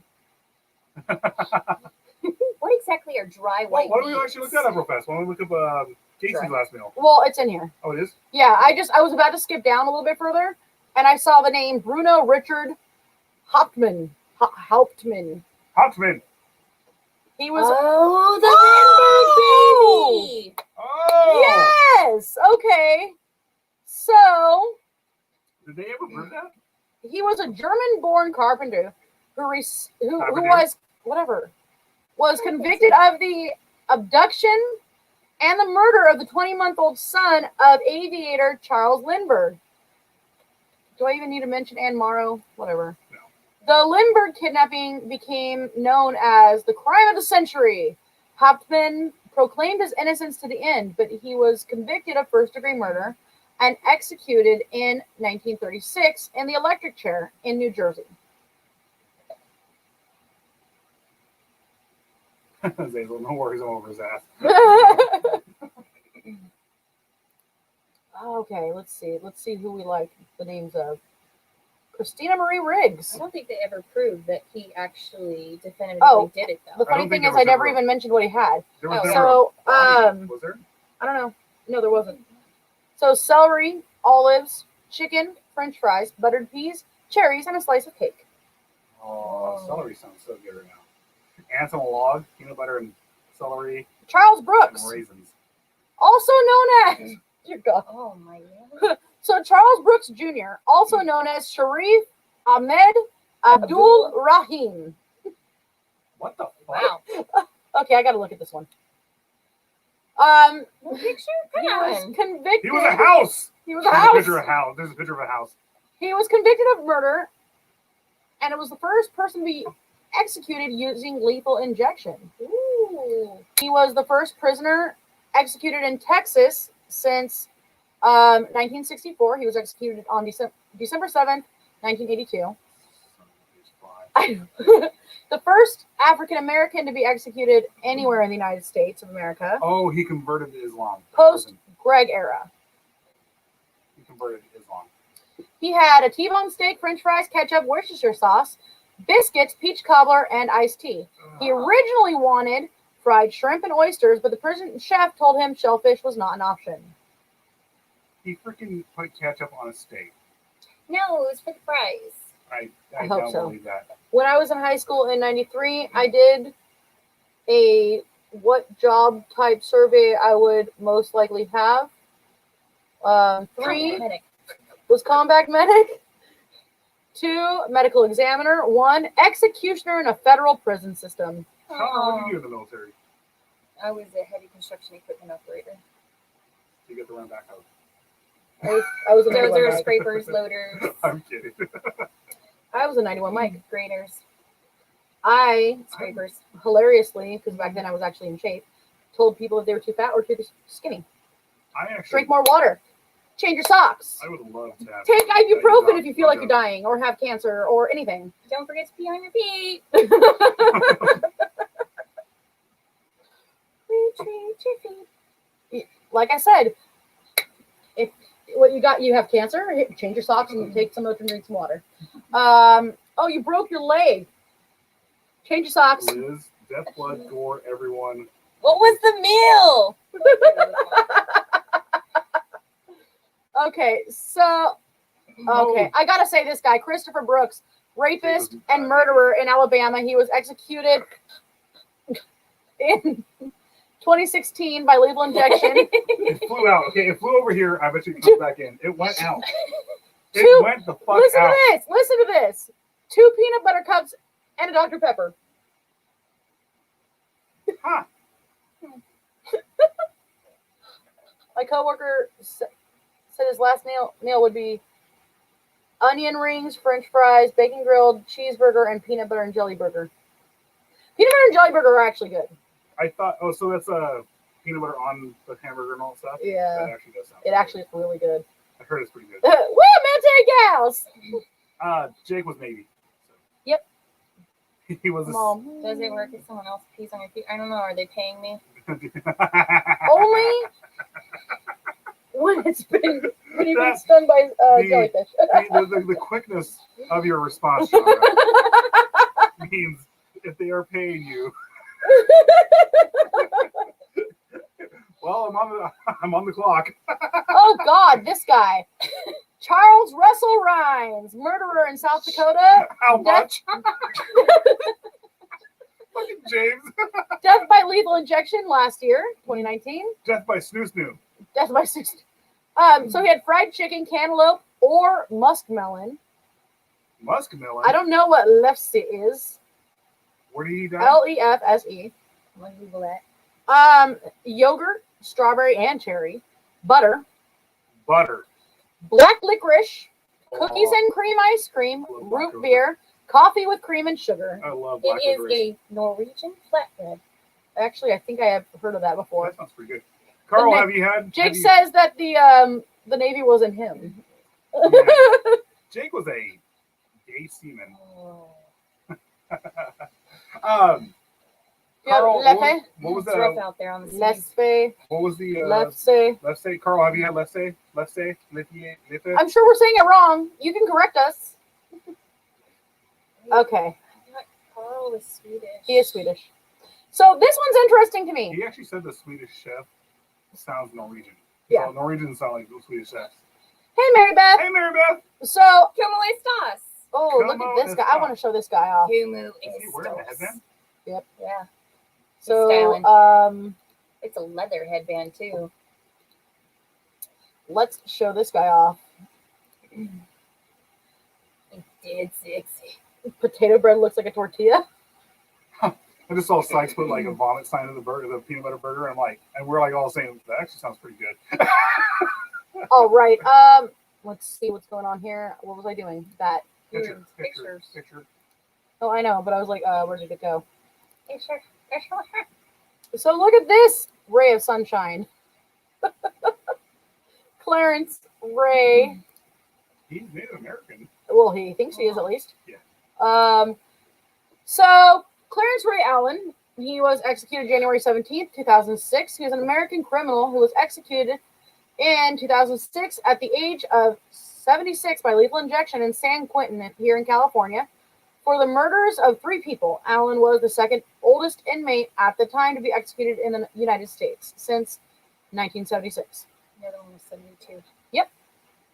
What exactly are dry Why white don't we beans? actually look that up real fast? Why don't we look up Casey's Sure. last meal? Well, it's in here. Oh, it is? Yeah, I was about to skip down a little bit further, and I saw the name Bruno Richard Hauptmann. Hauptmann. Hopsman. He was. Oh, the Oh! Lindbergh baby! Oh! Yes. Okay. So Did they ever prove that? he was a German-born carpenter who Carpenter. was convicted of the abduction and the murder of the 20-month-old son of aviator Charles Lindbergh. Do I even need to mention Ann Morrow? Whatever. No. The Lindbergh kidnapping became known as the crime of the century. Hauptmann proclaimed his innocence to the end, but he was convicted of first-degree murder and executed in 1936 in the electric chair in New Jersey. Zazel, no worries, I'm over his ass. Okay, let's see who we like the names of. Christina Marie Riggs. I don't think they ever proved that he actually definitively Oh, did it, The though. funny think thing there is, was I never ever- even mentioned what he had. There was Oh. never So, a body, was there? I don't know. No, there wasn't. So, celery, olives, chicken, French fries, buttered peas, cherries, and a slice of cake. Oh, celery sounds so good right now. Ants on a log, peanut butter and celery Charles and Brooks, raisins. also known as dear God. Oh, my God. So Charles Brooks Jr., also known as Sharif Ahmed Abdul Rahim. What the fuck? Wow. Okay, I got to look at this one. The picture? He Come was on. convicted. He was a house. He was a There's a house. picture of a house. There's a picture of a house. He was convicted of murder, and it was the first person to be executed using lethal injection. Ooh. He was the first prisoner executed in Texas since 1964, he was executed on December 7th, 1982. The first African American to be executed anywhere in the United States of America. Oh, he converted to Islam. Post Greg era. He converted to Islam. He had a T-bone steak, French fries, ketchup, Worcestershire sauce, biscuits, peach cobbler, and iced tea. He originally wanted fried shrimp and oysters, but the prison chef told him shellfish was not an option. He freaking put ketchup on a steak. No, it was for the fries. I hope don't so. believe that. When I was in high school in 93, I did a what job type survey I would most likely have. 3 Medic. was combat medic. 2, medical examiner. 1, executioner in a federal prison system. Shawnra, what did you do in the military? I was a heavy construction equipment operator. You get to run back out. I was a Those 91 are Mike. scrapers, loaders, I'm kidding. I was a 91 Mike. graders, I scrapers. hilariously, because back then I was actually in shape, told people if they were too fat or too skinny. I actually Drink more water. Change your socks. I would love to have Take that ibuprofen job- if you feel like job. you're dying or have cancer or anything. Don't forget to pee on your feet. Reach your feet. Like I said, if what you have cancer, change your socks and take some and drink some water. Oh, you broke your leg. Change your socks. Liz, death, blood, gore, everyone. What was the meal? Okay, so okay, I gotta say this guy, Christopher Brooks, rapist and murderer in Alabama. He was executed in 2016 by lethal injection. It flew out. Okay, it flew over here. I bet you it comes back in. It went out. It Two- went the fuck Listen out. to this. Listen to this. 2 peanut butter cups and a Dr. Pepper. Huh. My coworker said his last meal would be onion rings, French fries, bacon grilled cheeseburger, and peanut butter and jelly burger. Peanut butter and jelly burger are actually good. I thought, oh, so that's peanut butter on the hamburger and all that stuff? Yeah. That actually does sound It good. actually is really good. I heard it's pretty good. Woo, military gals! Jake was Navy. So. Yep. He was Mom. Does it work if someone else pees on your feet? I don't know. Are they paying me? Only when you've been stung by jellyfish. the quickness of your response, Shawnra, means if they are paying you. Well, I'm on the clock. Oh God, this guy, Charles Russell Rhines, murderer in South Dakota. How much? Fucking James. Death by lethal injection last year, 2019. Death by snoo snoo. Death by six. So he had fried chicken, cantaloupe, or muskmelon. Muskmelon. I don't know what lefse is. Where did he die? Lefse. I'm gonna Google that. Yogurt, strawberry and cherry, butter, Butter. black licorice, cookies Oh, and cream ice cream, I love black root beer, coffee with cream and sugar. I love black It is licorice. a Norwegian flatbread. Actually, I think I have heard of that before. That sounds pretty good. Carl, The have you had? Jake have you- says that the Navy wasn't him. Jake was a gay seaman. Oh. Carl, Leffe, what was It's rough the? out there on the seas. Lefse, What was the? lefse. Let's say, Carl, have you had let's say, Leffe? I'm sure we're saying it wrong. You can correct us. Okay, Carl is Swedish. he is Swedish. So this one's interesting to me. He actually said the Swedish chef sounds Norwegian. Yeah. So Norwegians sound like the Swedish chefs. Hey, Mary Beth. Hey, Mary Beth. So, Como estas? oh, look Como at this guy. I está? want to show this guy off. Como Is he wearing a headband? Yeah. So, styling. It's a leather headband too. let's show this guy off. It's dead sexy. Potato bread looks like a tortilla. I just saw Sykes put like a vomit sign in the burger, the peanut butter burger, and I'm like, and we're like all saying that actually sounds pretty good. All right. Let's see what's going on here. What was I doing? That. Pictures. Oh, I know, but I was like, where did it go? Picture. So look at this ray of sunshine. Clarence Clarence Ray. He's Native American. Well, he thinks he is at least. Yeah. So Clarence Ray Allen, he was executed January 17th, 2006. He was an American criminal who was executed in 2006 at the age of 76 by lethal injection in San Quentin here in California for the murders of 3 people. Allen was the second oldest inmate at the time to be executed in the United States since 1976. The other one was 72. Yep.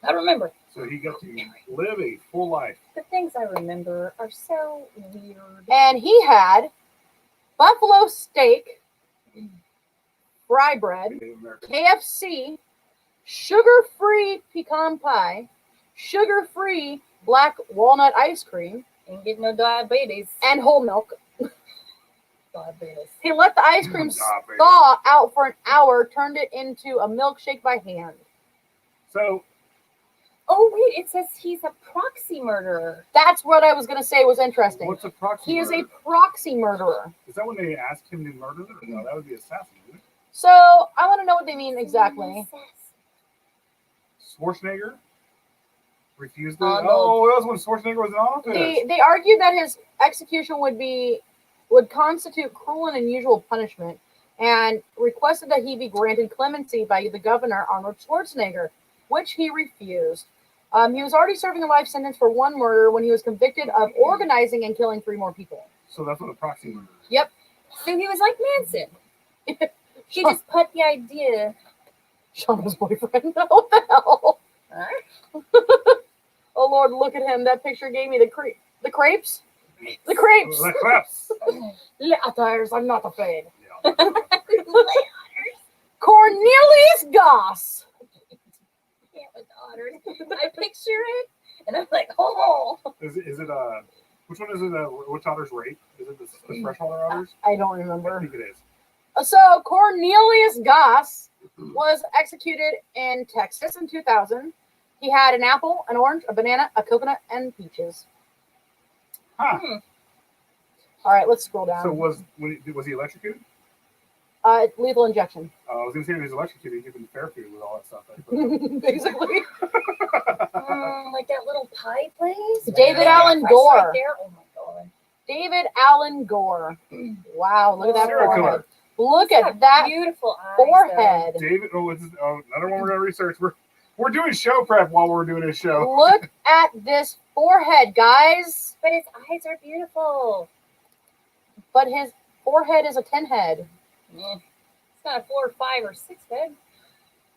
I remember. So he got to live a full life. The things I remember are so weird. And he had buffalo steak, fry bread, Native American. KFC, sugar-free pecan pie, sugar-free black walnut ice cream, Ain't get no diabetes. and whole milk. Diabetes. He let the ice cream Diabetes. thaw out for an hour, turned it into a milkshake by hand. So Oh wait, it says he's a proxy murderer. That's what I was going to say was interesting. what's a proxy? He is a murder? proxy murderer. Is that when they ask him to murder them? No, that would be assassin. Isn't it? So I want to know what they mean exactly. Schwarzenegger refused it. Arnold. Oh, that was when Schwarzenegger was in office. They argued that his execution would constitute cruel and unusual punishment, and requested that he be granted clemency by the governor Arnold Schwarzenegger, which he refused. He was already serving a life sentence for 1 murder when he was convicted of organizing and killing 3 more people. So that's what a proxy murder is. Yep. So he was like Manson. He just put the idea. Shawnra's boyfriend. What the hell? Huh? Oh Lord, look at him. That picture gave me the crepes. The crepes. The claps. Letters, I'm not afraid. Yeah. Cornelius Goss. Yeah, with otters. I picture it, and I'm like, oh. Is it which one is it? Which otter's rape? Is it the freshwater otters? I don't I remember. think it is. So Cornelius Goss was executed in Texas in 2000. He had an apple, an orange, a banana, a coconut, and peaches. Huh. All right, let's scroll down. So was he electrocuted? Lethal injection, I was gonna say if he was electrocuted, he'd been Fairfield with all that stuff. basically. Like that little pie place. David Yeah, Allen fresh Gore. Right there. Oh my god. David Allen Gore. Wow, look at that Serial forehead. killer. Look He's at got that beautiful eyes, forehead. David. Oh, another one we're gonna research. We're doing show prep while we're doing this show. Look at this forehead, guys. But his eyes are beautiful. But his forehead is a 10 head. It's not a 4 or 5 or 6 head.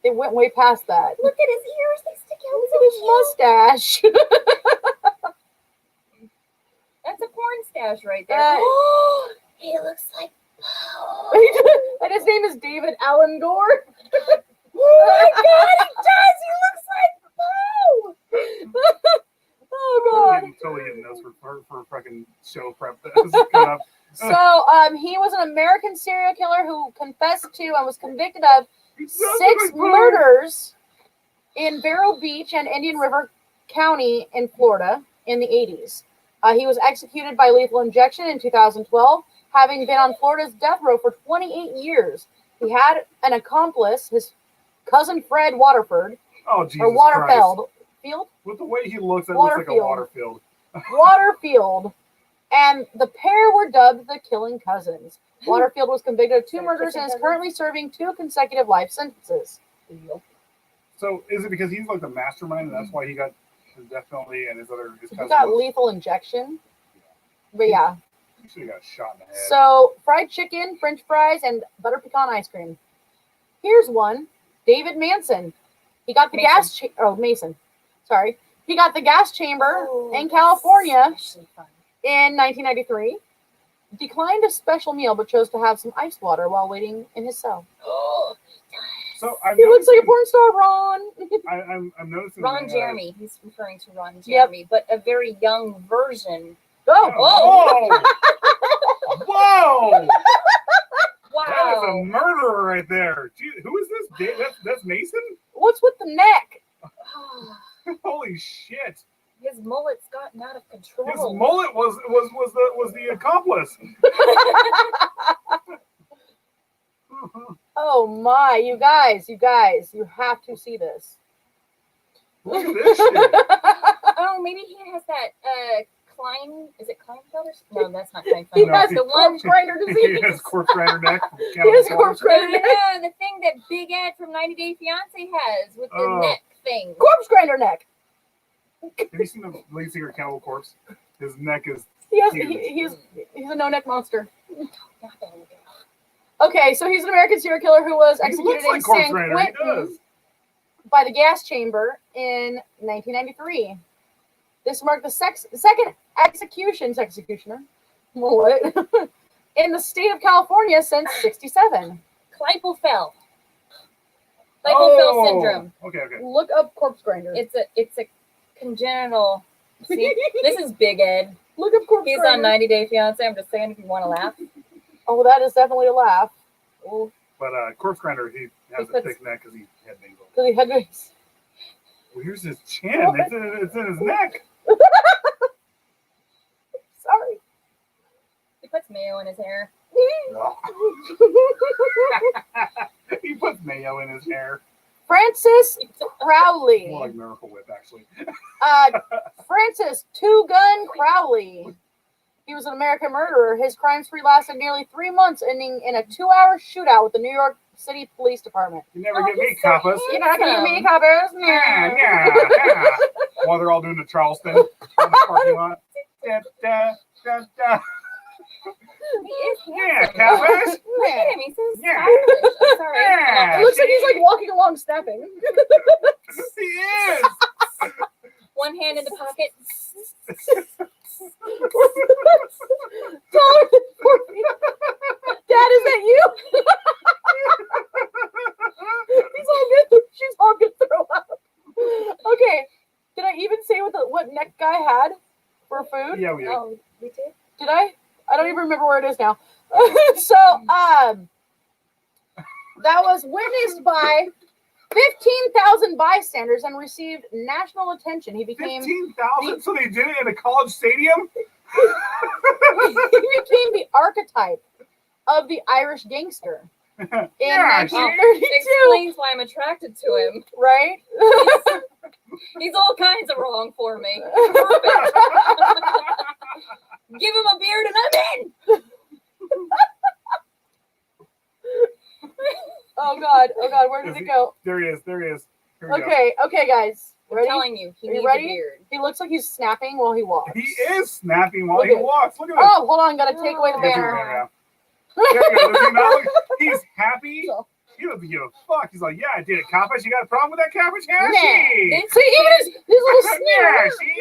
It went way past that. Look at his ears; they stick out. Look at his so cute. mustache. That's a porn stash right there. He looks like Poe. And his name is David Allen Gore. Oh my god, he does! He looks like Poe! Oh God. Totally getting those for fucking show prep. This is coming up. So he was an American serial killer who confessed to and was convicted of He sounds 6 like Poe. murders in Vero Beach and Indian River County in Florida in the 80s. He was executed by lethal injection in 2012, having been on Florida's death row for 28 years. He had an accomplice, his cousin Fred Waterford, Oh Jesus or Christ! Waterfield. Field? With the way he looks, it looks like a Waterfield. water field. Waterfield. And the pair were dubbed the Killing Cousins. Waterfield was convicted of 2 murders and is currently serving 2 consecutive life sentences. So is it because he's like the mastermind, and that's why he got the death penalty, and his He cousin got lethal injection. But yeah. He should have got shot in the head. So fried chicken, French fries, and butter pecan ice cream. Here's one. David Manson. He got the Mason. Sorry. He got the gas chamber in California in 1993. Declined a special meal, but chose to have some ice water while waiting in his cell. So He looks like a porn star, Ron. I'm noticing Ron that, Jeremy. He's referring to Ron Jeremy, but a very young version. Oh, Whoa! Wow. That is a murderer right there. Gee, who is this? That's Mason? what's with the neck? Holy shit! His mullet's gotten out of control. His mullet was the accomplice. Oh my, you guys, you have to see this. Look at this shit. Oh, maybe he has that Klein. Is it Kleinfeld or something? No, that's not Kleinfeld. He No, has he- the corpse grinder He disease. has corpse grinder neck. He has corpse No, grinder no, neck. no, the thing that Big Ed from 90 Day Fiance has with the Oh. neck thing. Corpse grinder neck. Have you seen the lead singer Cannibal Corpse? His neck is He's a no neck monster. Okay, so he's an American serial killer who was he executed looks like in corpse San grinder. He Quentin does. by the gas chamber in 1993. This marked the second executioner, what? In the state of California since '67. Klippel-Fell. Klippel-Fell syndrome. Okay. Look up corpse grinder. It's a congenital. See, this is Big Ed. Look up corpse He's grinder. on 90 Day Fiance. I'm just saying if you want to laugh. Oh, that is definitely a laugh. But corpse grinder, he has He a puts- thick neck because he had things on. Because he had this. Well, here's his chin. What? It's in his neck. Sorry. He puts mayo in his hair. He puts mayo in his hair. Francis Crowley. More like Miracle Whip, actually. Francis Two Gun Crowley. He was an American murderer. His crime spree lasted nearly 3 months, ending in a 2-hour shootout with the New York City Police Department. You never Oh, get me, he's so coppas. You're not gonna get me, Handsome. coppers. Yeah. While they're all doing the Charleston in the parking lot. Da, da, da, da. He is Yeah, handsome. coppers. Look at him. He's so Yeah. stylish. I'm sorry. Yeah. It looks like he's like walking along stepping. He is. One hand in the pocket. Dad, is that you? He's all good. She's all good throw up. Okay. Did I even say what neck guy had for food? Yeah, we do. Oh, we did? Did I? I don't even remember where it is now. So, that was witnessed by 15,000 bystanders and received national attention. He became 15,000? So they did it in a college stadium? he became the archetype of the Irish gangster in Yeah, 1932, Explains why I'm attracted to him. right? He's all kinds of wrong for me. Perfect. Give him a beard and I'm in. Oh God, where did it go? There he is. Here we go. Okay, guys, I'm ready? telling you, he Are you needs ready? a beard. He looks like he's snapping while he walks. He is snapping while Look he at- walks. Look at this. Oh, hold on, gotta take away the Get banner. your banner out. There you go. Does he not look- He's happy. So- He doesn't give a fuck. He's like, yeah, I did it, Cabbage. You got a problem with that, Cabbage? Yeah, Yeah. she. See, even his little sneer. Yeah, see?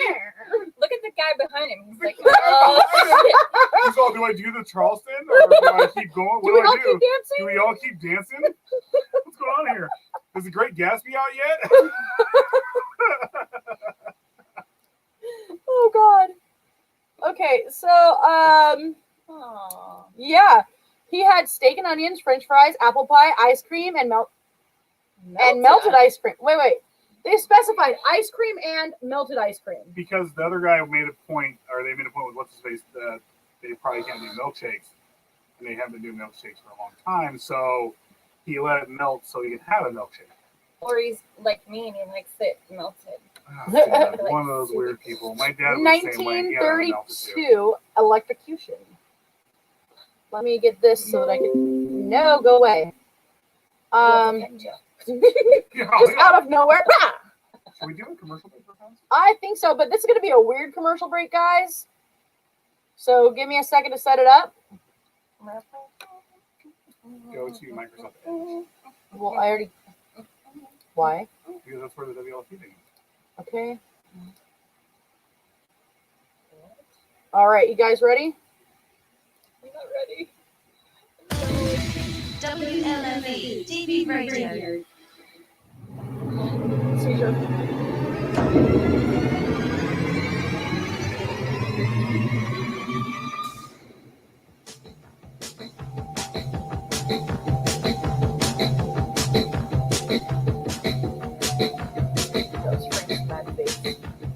Look at the guy behind him. He's like, oh shit. He's all, do I do the Charleston or do I keep going? Do What we all do I keep do? dancing? Do we all keep dancing? What's going on here? Is the Great Gatsby out yet? Oh God. Okay, so Aw. yeah, he had steak and onions, French fries, apple pie, ice cream, and melted ice cream. Wait. They specified ice cream and melted ice cream. Because the other guy made a point, or they made a point with what's his face, that they probably can't do milkshakes, and they haven't been doing milkshakes for a long time. So he let it melt so he could have a milkshake. Or he's like me and he likes it melted. Oh, God, one of those weird people. My dad was the same way. He had it melted too. 1932 electrocution. Let me get this so that I can. No, go away. Just out of nowhere. Bah! Should we do a commercial break for fans? I think so, but this is going to be a weird commercial break, guys. So give me a second to set it up. Go to Microsoft Edge. Well, I already. Why? Because that's where the WLP thing is. Okay. All right, you guys ready? I'm not ready. WLFE TV Radio. Seizure. That was Frank's mad face.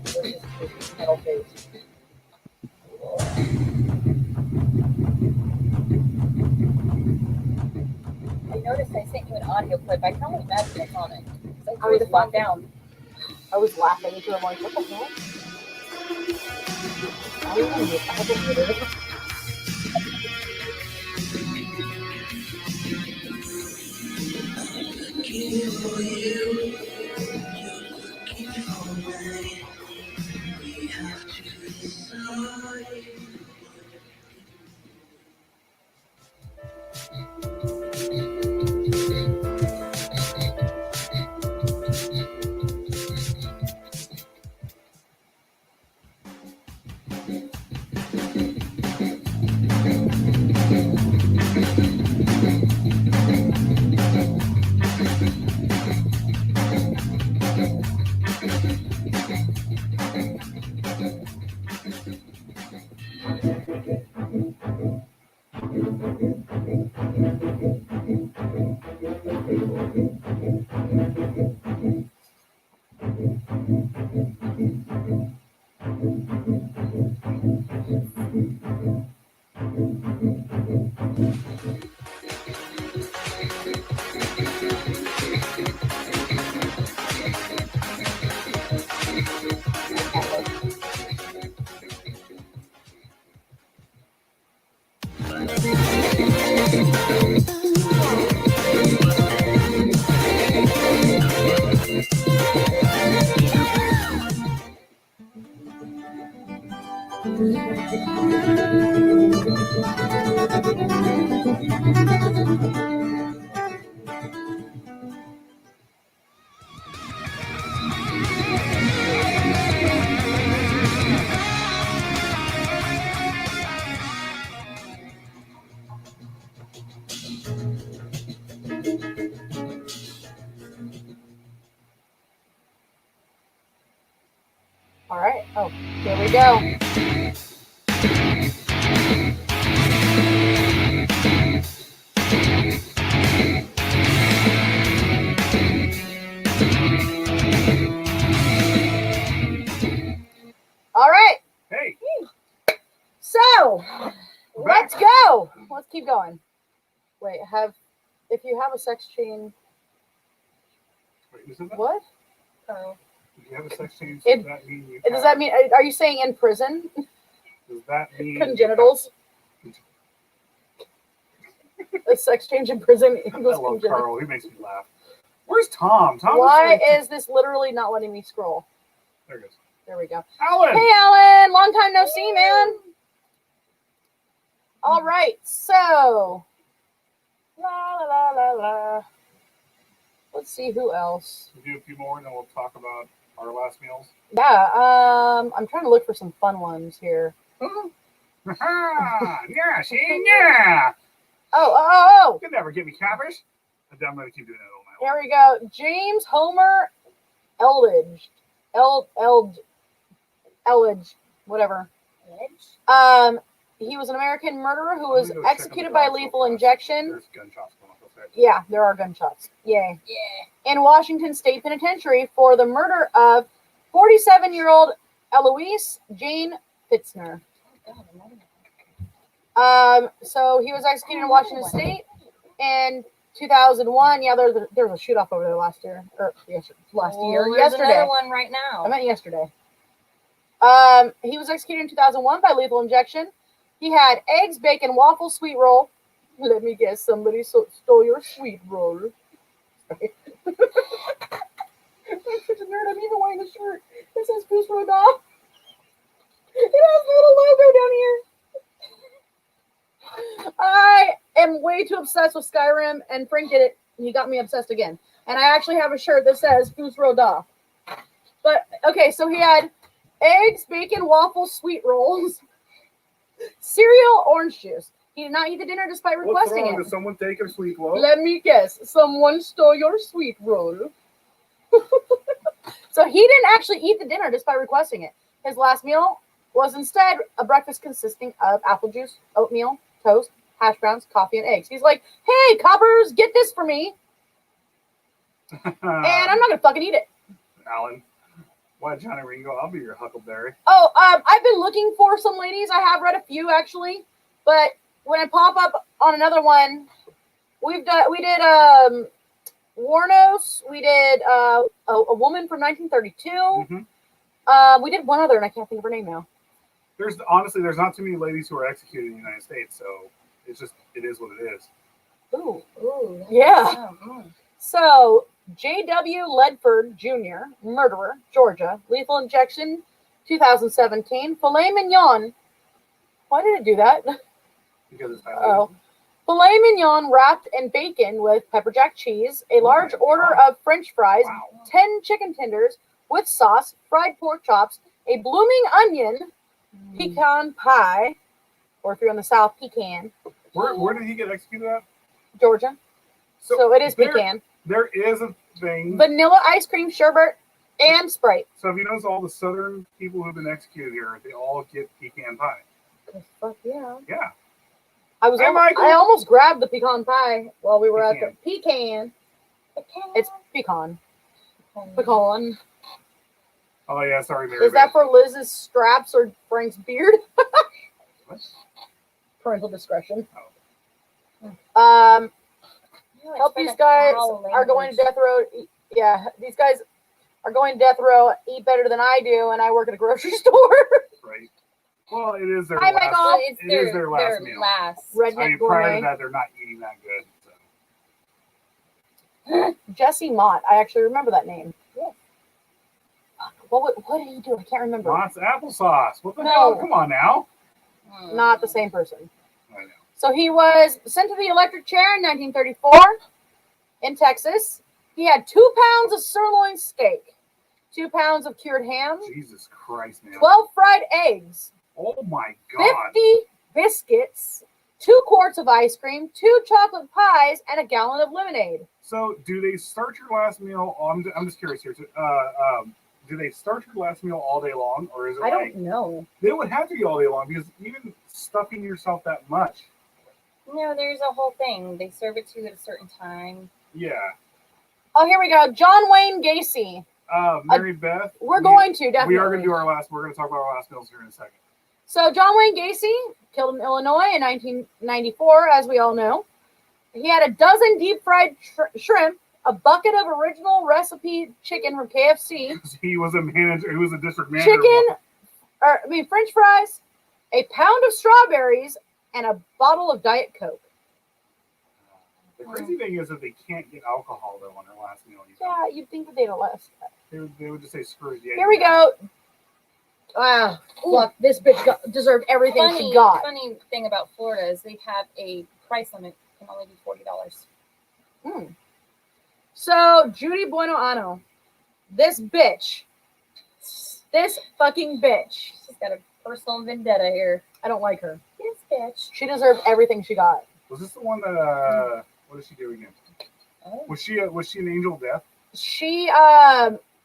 Versus his metal face. I noticed I sent you an audio clip. I can only imagine it's on it. 'Cause I How are you just walked laughing? down. I was laughing because I'm like, what the hell? I haven't muted it. All right. Oh, here we go. All right. Hey, So we're back. let's go. Let's keep going. Wait, if you have a sex change, Wait, isn't that? what? Oh. If you have a sex change, It- does that mean you Does that mean? Are you saying in prison? Does that mean Congenitals? A sex change in prison I equals love congenital. Carl. He makes me laugh. Where's Tom? Tom. Why is this literally not letting me scroll? There it goes. There we go. Alan. Hey, Alan. Long time no see, man. All right. So, la la la la la. Let's see who else. We'll do a few more, and then we'll talk about our last meals. Yeah. I'm trying to look for some fun ones here. Yeah, see, yeah. Oh. You can never get me cappers. I'm gonna keep doing that all night. Here we go. James Homer Eldridge. Eldridge. Whatever. Edge? He was an American murderer who I'm was gonna go check executed on the by dogs real lethal fast. injection. There's gunshots going off outside. Yeah, there are gunshots. Yay. Yeah. In Washington State Penitentiary for the murder of 47-year-old Eloise Jane Fitzner. Oh, God, So he was executed in Washington State in 2001. Yeah, there was a shoot off over there last year. There's Yesterday. another one right now. I meant yesterday. He was executed in 2001 by lethal injection. He had eggs, bacon, waffle, sweet roll. Let me guess, somebody stole your sweet roll. I'm such a nerd. I'm even wearing a shirt that says Goose Road Dog. It has a little logo down here. I am way too obsessed with Skyrim, and Frank did it. He got me obsessed again. And I actually have a shirt that says Goose Road Dog. But, okay, so he had eggs, bacon, waffles, sweet rolls, cereal, orange juice. He did not eat the dinner despite What's requesting wrong? it. Did someone take a sweet roll? Let me guess. Someone stole your sweet roll. So he didn't actually eat the dinner despite requesting it. His last meal was instead a breakfast consisting of apple juice, oatmeal, toast, hash browns, coffee, and eggs. He's like, hey, coppers, get this for me. And I'm not going to fucking eat it. Alan. Why, Johnny Ringo? I'll be your Huckleberry. Oh, I've been looking for some ladies. I have read a few, actually. But when I pop up on another one, we did Warnos, we did a woman from 1932. Mm-hmm. We did one other, and I can't think of her name now. There's not too many ladies who are executed in the United States, so it is what it is. Ooh. Ooh. Yeah. So, J.W. Ledford Jr., murderer, Georgia, lethal injection, 2017. Filet mignon. Why did it do that? Because it's highlighted. Oh. Filet mignon wrapped in bacon with pepper jack cheese, a large my order God. of French fries, Wow. 10 chicken tenders with sauce, fried pork chops, a blooming onion, pecan pie, or if you're in the South, pecan, Where did he get executed at? Georgia. So it is pecan. There is a thing. Vanilla ice cream, sherbet, and Sprite. So if you notice, all the Southern people who've been executed here, they all get pecan pie. Fuck yeah. Yeah. I Michael. almost grabbed the pecan pie while we were at the pecan. Pecan. It's pecan. Pecan. Oh yeah, sorry, Mary. Is that for Liz's straps or Frank's beard? What? Parental discretion. Oh. Help these guys are going to death row. Yeah, these guys are going to death row. Eat better than I do, and I work at a grocery store. Right. Well, it is their Hi, last. Michael. It's It is their last meal. Redneck I mean, prior to gourmet. that, they're not eating that good. So. Jesse Mott. I actually remember that name. Yeah. What did he do? I can't remember. Mott's applesauce. What the No. hell? Come on now. Not the same person. I know. So he was sent to the electric chair in 1934 in Texas. He had 2 pounds of sirloin steak, 2 pounds of cured ham, Jesus Christ, man. 12 fried eggs, Oh my God. 50 biscuits, 2 quarts of ice cream, 2 chocolate pies, and a gallon of lemonade. So, do they start your last meal? I'm just curious here. Do they start your last meal all day long, or is it I like don't know. they would have to be all day long because even stuffing yourself that much? No, there's a whole thing. They serve it to you at a certain time. Yeah. Oh, here we go. John Wayne Gacy. Mary Beth. We're going to, definitely. We are going to do our last. We're going to talk about our last meals here in a second. So John Wayne Gacy, killed in Illinois in 1994, as we all know. He had a dozen deep-fried shrimp, a bucket of original recipe chicken from KFC, He was a manager. He was a district manager. French fries, a pound of strawberries, and a bottle of Diet Coke. The crazy thing is that they can't get alcohol though on their last meal. Yeah, you'd think that they'd have less. They would just say screw it. Yeah, Here we go. Look, this bitch deserved everything she got. Funny thing about Florida is they have a price limit. Can only be $40. So Judy Bueno Ano, this fucking bitch. She's got a personal vendetta here. I don't like her. This bitch. She deserved everything she got. Was this the one that? What did she do again? Oh. Was she an angel of death? She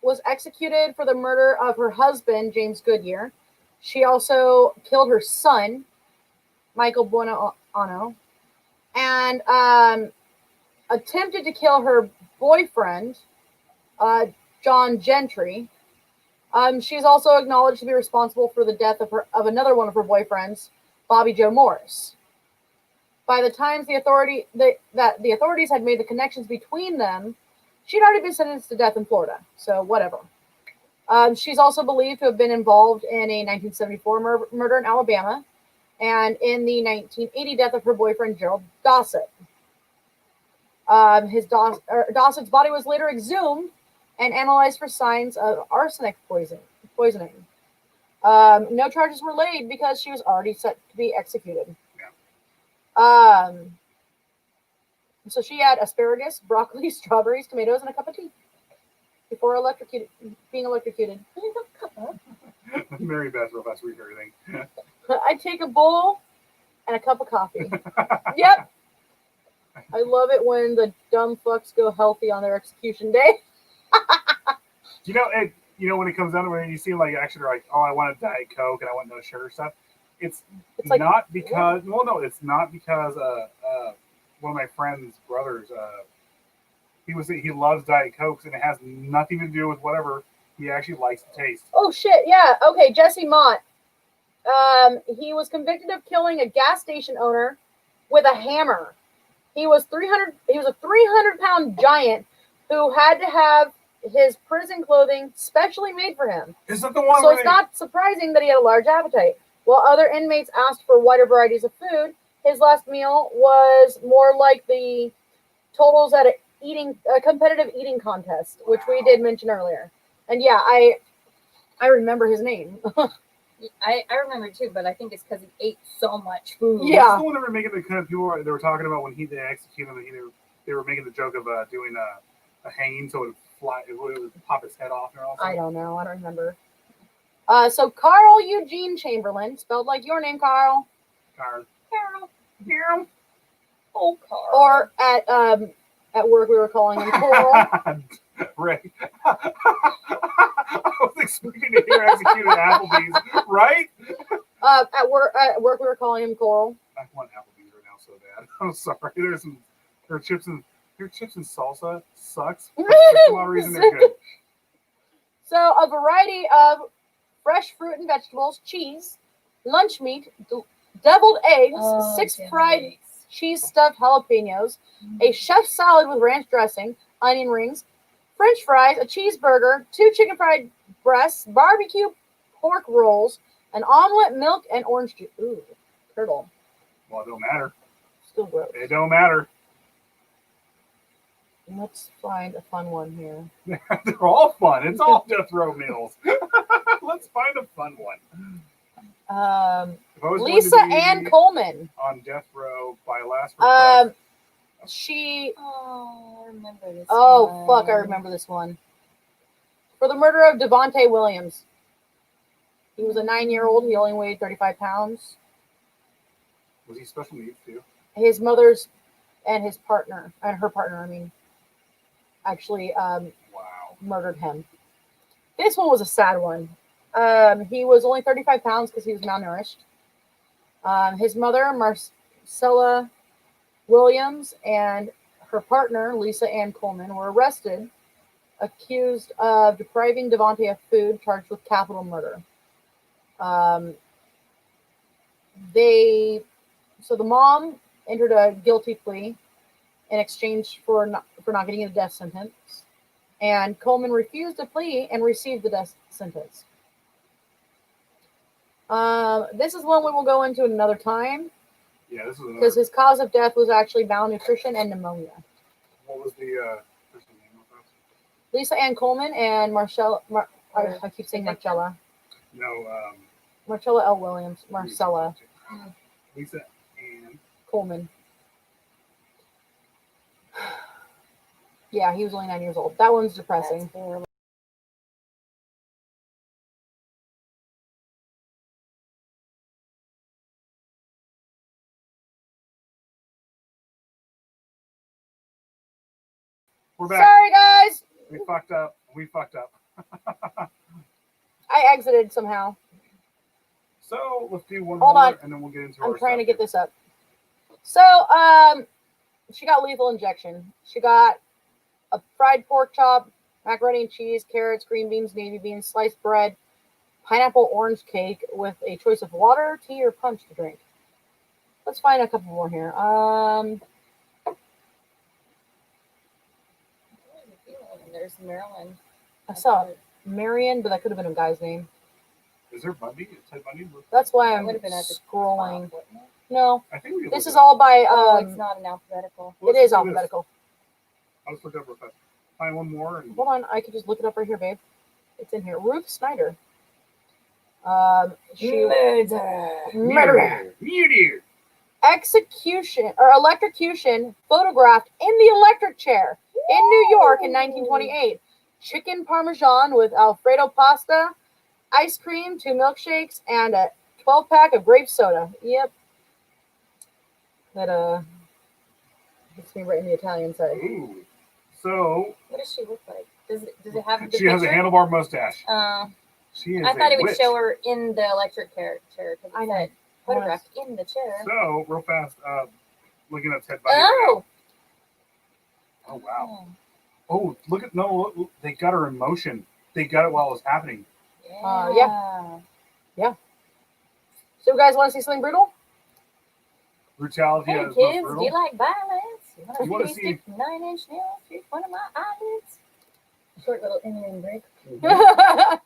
was executed for the murder of her husband, James Goodyear. She also killed her son, Michael Bueno Ano, and attempted to kill her boyfriend, John Gentry. She's also acknowledged to be responsible for the death of another one of her boyfriends, Bobby Joe Morris. By the time the authorities had made the connections between them, she'd already been sentenced to death in Florida. So whatever. She's also believed to have been involved in a 1974 murder in Alabama, and in the 1980 death of her boyfriend Gerald Dossett. Dossett's body was later exhumed and analyzed for signs of arsenic poisoning. No charges were laid because she was already set to be executed. Yeah. So she had asparagus, broccoli, strawberries, tomatoes, and a cup of tea before being electrocuted. Mary Beth, real fast, read everything. I'd take a bowl and a cup of coffee. Yep. I love it when the dumb fucks go healthy on their execution day. When it comes down to when you see like actually like, oh, I want a Diet Coke and I want no sugar stuff. It's like, not because it's not because one of my friend's brothers he loves Diet Cokes and it has nothing to do with whatever he actually likes to taste. Oh shit, yeah. Okay, Jesse Mott. He was convicted of killing a gas station owner with a hammer. He was a 300-pound giant who had to have his prison clothing specially made for him. Is that the one So where it's not surprising that he had a large appetite. While other inmates asked for wider varieties of food, his last meal was more like the totals at a competitive eating contest, which we did mention earlier. And yeah, I remember his name. I remember too, but I think it's because he ate so much food. Yeah. That's the one they were making the kind of people they were talking about when they executed him. They were making the joke of doing a hanging so it would pop his head off. I don't know. I don't remember. So Carl Eugene Chamberlain, spelled like your name, Carl. Carl. Oh, Carl. Or at work we were calling him Coral. Right. I was expecting to hear executed Applebee's, right? At work we were calling him Coral. I want Applebee's right now so bad. I'm sorry. Their chips and salsa sucks. But for some odd reason they're good. So a variety of fresh fruit and vegetables, cheese, lunch meat, deviled eggs, 6 fried cheese stuffed jalapenos, a chef's salad with ranch dressing, onion rings, French fries, a cheeseburger, 2 chicken fried breasts, barbecue pork rolls, an omelet, milk, and orange juice. Ooh, turtle. Well, it don't matter. Still gross. It don't matter. Let's find a fun one here. They're all fun. It's all death row meals. Let's find a fun one. If I was going Lisa to be Ann Coleman. on death row by last request. She. Oh, I remember this. Oh, one. fuck, I remember this one. For the murder of Devontae Williams. He was a 9-year-old. He only weighed 35 pounds. Was he special needs too? His mother's and her partner, I mean, actually Wow. murdered him. This one was a sad one. He was only 35 pounds because he was malnourished. His mother, Marcella Williams, and her partner, Lisa Ann Coleman, were arrested, accused of depriving Devontae of food, charged with capital murder. So the mom entered a guilty plea in exchange for not getting a death sentence, and Coleman refused the plea and received the death sentence. This is one we will go into another time. Yeah, this is because his cause of death was actually malnutrition and pneumonia. What was the person's name of us? Lisa Ann Coleman and I keep saying Marcella. No, Marcella L. Williams. Marcella Lisa Ann Coleman. Yeah, he was only 9 years old. That one's depressing. We're back. Sorry, guys. We fucked up. I exited somehow. So let's do one Hold more, on. and then we'll get into. I'm our trying to stuff get this up. So, she got lethal injection. She got a fried pork chop, macaroni and cheese, carrots, green beans, navy beans, sliced bread, pineapple orange cake with a choice of water, tea, or punch to drink. Let's find a couple more here. There's Marilyn. I saw Marion, but that could have been a guy's name. Is there Bundy? Is Ted Bundy? That's why I'm Would have been at the scrolling. top, wouldn't it? No, I think we can this look is it up. all by. It's not an alphabetical. It is alphabetical. I'll just look it up real fast. Find one more. And... Hold on, I could just look it up right here, babe. It's in here. Ruth Snyder. Murder. Execution or electrocution photographed in the electric chair in New York in 1928. Chicken parmesan with Alfredo pasta, ice cream, 2 milkshakes, and a 12-pack of grape soda. Yep. That hits me right in the Italian side. Ooh. So. What does she look like? Does it have the She has a picture? handlebar mustache. She is I thought a it would witch. show her in the electric chair because I it know. said photographed in the chair. So real fast, looking at Ted Bundy. Oh. Oh wow. Oh, look, they got her in motion. They got it while it was happening. Yeah. So, you guys want to see something brutal? Brutality. Hey is kids, brutal. do you like violence? You wanna see- 9-inch nails through one of my eyelids. Short little in break. So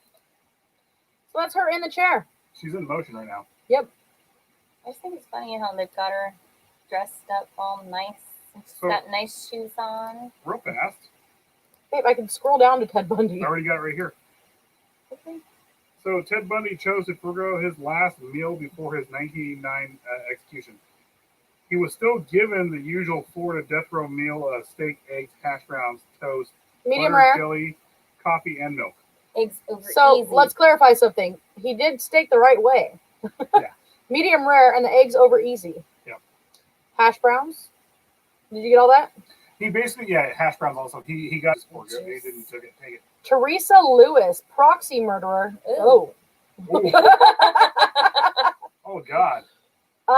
that's her in the chair. She's in motion right now. I just think it's funny how they've got her dressed up all nice. She's So- got nice shoes on. Real fast. Babe, I can scroll down to Ted Bundy. I already got it right here. Okay. So Ted Bundy chose to forego his last meal before his 1989 execution. He was still given the usual Florida death row meal of steak, eggs, hash browns, toast, Medium butter, rare. chili, coffee, and milk. Eggs over So easy. let's clarify something. He did steak the right way. Yeah. Medium rare and the eggs over easy. Yep. Hash browns. Did you get all that? He basically, hash browns also. He got his pork. He didn't take it. Teresa Lewis, proxy murderer. Ooh. Oh God.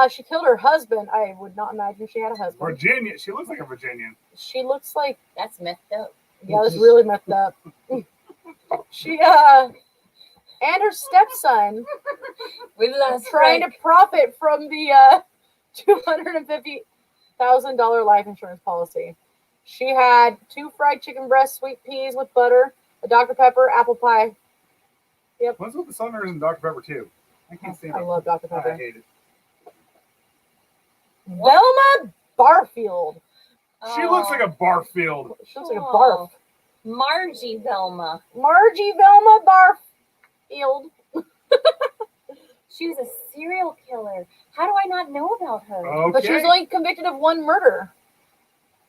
She killed her husband. I would not imagine she had a husband. Virginia. She looks like a Virginian. She looks like, That's messed up. yeah, that's really messed up. She and her stepson We lost trying to profit from the $250,000 life insurance policy. She had 2 fried chicken breasts, sweet peas with butter, a Dr. Pepper, apple pie. What's with the Southerners and Dr. Pepper too? I can't stand I it. love Dr. I Pepper. hate it. Velma Barfield. She looks like a Barfield. She looks like a barf. Margie Velma. Margie Velma Barfield. She was a serial killer. How do I not know about her? Okay. But she was only convicted of 1 murder.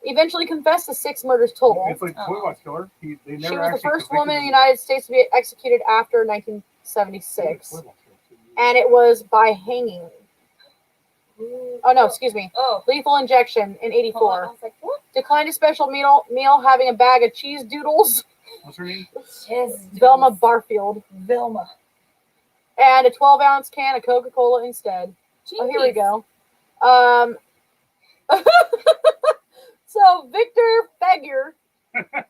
Eventually confessed to 6 murders total. It's like Toy Box Killer. They never She was the actually first convicted woman in the him. United States to be executed after 1976. Toy Box Killer. And it was by hanging. Oh, no, excuse me. Oh. Lethal injection in I 84. was like, what? Declined a special meal having a bag of cheese doodles. What's her name? Velma Barfield. Velma. And a 12-ounce can of Coca-Cola instead. Oh, here we go. So Victor Feguer,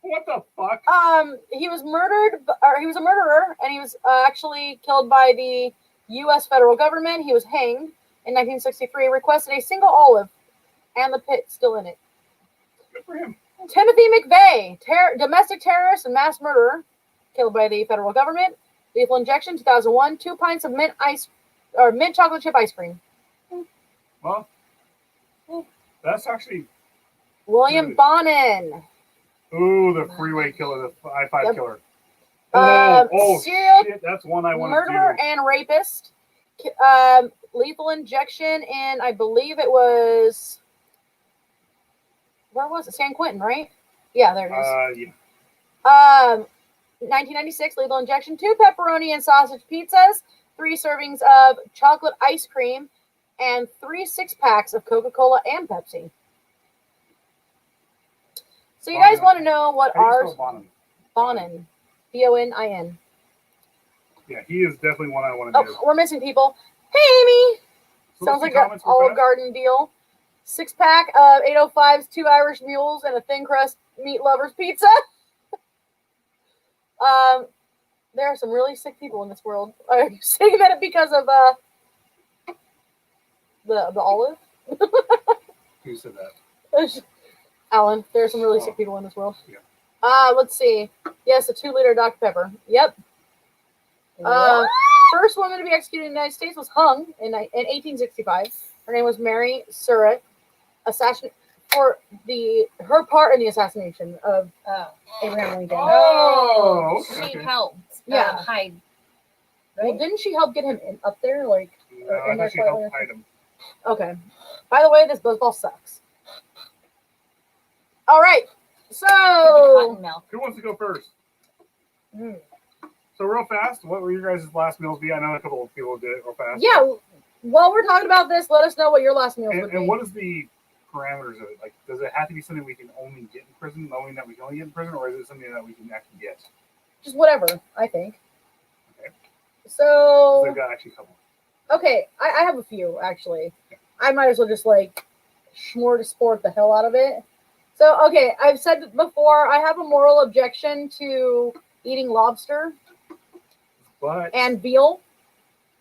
What the fuck? he was murdered, or he was a murderer, and he was actually killed by the U.S. federal government. He was hanged in 1963. Requested a single olive, and the pit still in it. Good for him. Timothy McVeigh, domestic terrorist and mass murderer, killed by the federal government. Lethal injection, 2001. 2 pints of mint chocolate chip ice cream. Well, that's actually. William Bonin. Ooh, the freeway killer, the I-5 Yep. killer. Serial Shit, that's one I want murderer to do. and rapist. Lethal injection in, I believe it was, where was it? San Quentin, right? Yeah, there it is. Yeah. 1996, lethal injection, 2 pepperoni and sausage pizzas, 3 servings of chocolate ice cream, and 3 6-packs of Coca-Cola and Pepsi. So you guys want to know what How do you ours? spell Bonham? Bonin. Bonin. Yeah, he is definitely one I want to do. Oh, we're missing people. Hey, Amy. So Sounds let's like see an comments real Olive fast. Garden deal. 6-pack of 805s, 2 Irish mules, and a thin crust meat lovers pizza. There are some really sick people in this world. Are you saying that because of the olive? Who said that? Alan, there are some really sick people in this world. Yeah. Let's see. Yes, a 2-liter Dr. Pepper. Yep. First woman to be executed in the United States was hung in 1865. Her name was Mary Surratt. Assassin for her part in the assassination of Abraham Lincoln. Oh, She okay. helped Yeah. hide. Well, didn't she help get him up there? Like, No, I thought she helped hide him. okay. By the way, this baseball sucks. All right. So, Cottonmouth. Who wants to go first? mm, So real fast, what were your guys' last meals be? I know a couple of people did it real fast. yeah. While we're talking about this, let us know what your last meals would be. And what is the parameters of it? Like, does it have to be something we can only get in prison, knowing that we can only get in prison, or is it something that we can actually get? Just whatever, I think. Okay. So, I've got actually a couple. okay, I have a few, actually. I might as well just, like, smorgasbord the hell out of it. So, okay, I've said it before, I have a moral objection to eating lobster But and veal.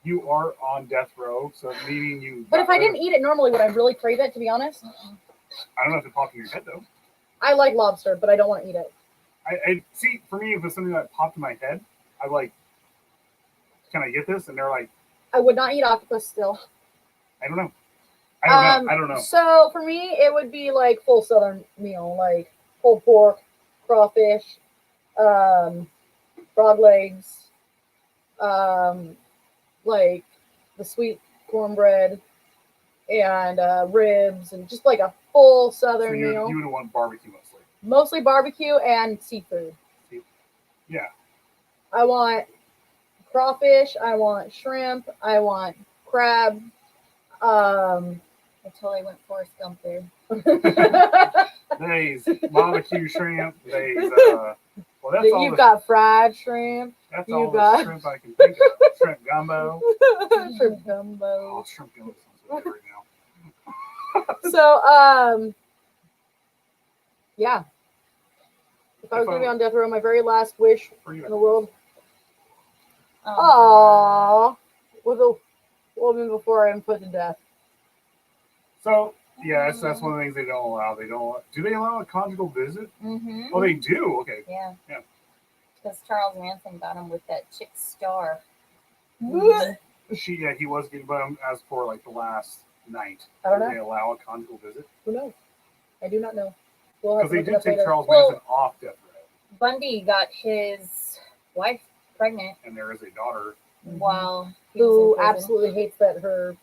you are on death row, so meaning you. But if I didn't eat it normally, would I really crave it, to be honest? I don't know if it popped in your head though. I like lobster, but I don't want to eat it. I see. For me, if it's something that popped in my head, I'm like, "Can I get this?" And they're like, I would not eat octopus still. "I don't know. I don't know." So for me, it would be like full Southern meal, like pulled pork, crawfish, frog legs, like the sweet cornbread, and ribs, and just like a full Southern So meal. you would want barbecue mostly. Mostly barbecue and seafood. Yeah. I want crawfish. I want shrimp. I want crab. I totally went Forrest Gump there. Days barbecue shrimp. Days. Well, that's all. You've got fried shrimp. That's you all got- the shrimp I can think of. Shrimp gumbo. Shrimp gumbo. Oh, shrimp gumbo sounds good right now. So, yeah. If I was going to be on death row, my very last wish For you. in the world. Oh. Aww. Was a woman before I am put to death. So yeah, that's one of the things they don't allow. They don't. Do they allow a conjugal visit? Mm-hmm. Oh, they do. Okay. Yeah. Yeah. Because Charles Manson got him with that chick star. He was getting, but as for like the last night, I don't do know. they allow a conjugal visit? Who knows? I do not know. We'll have Because to they look did it up take later. Charles Well- Manson off death row, Bundy got his wife pregnant and there is a daughter. while he was Who in prison. absolutely hates that her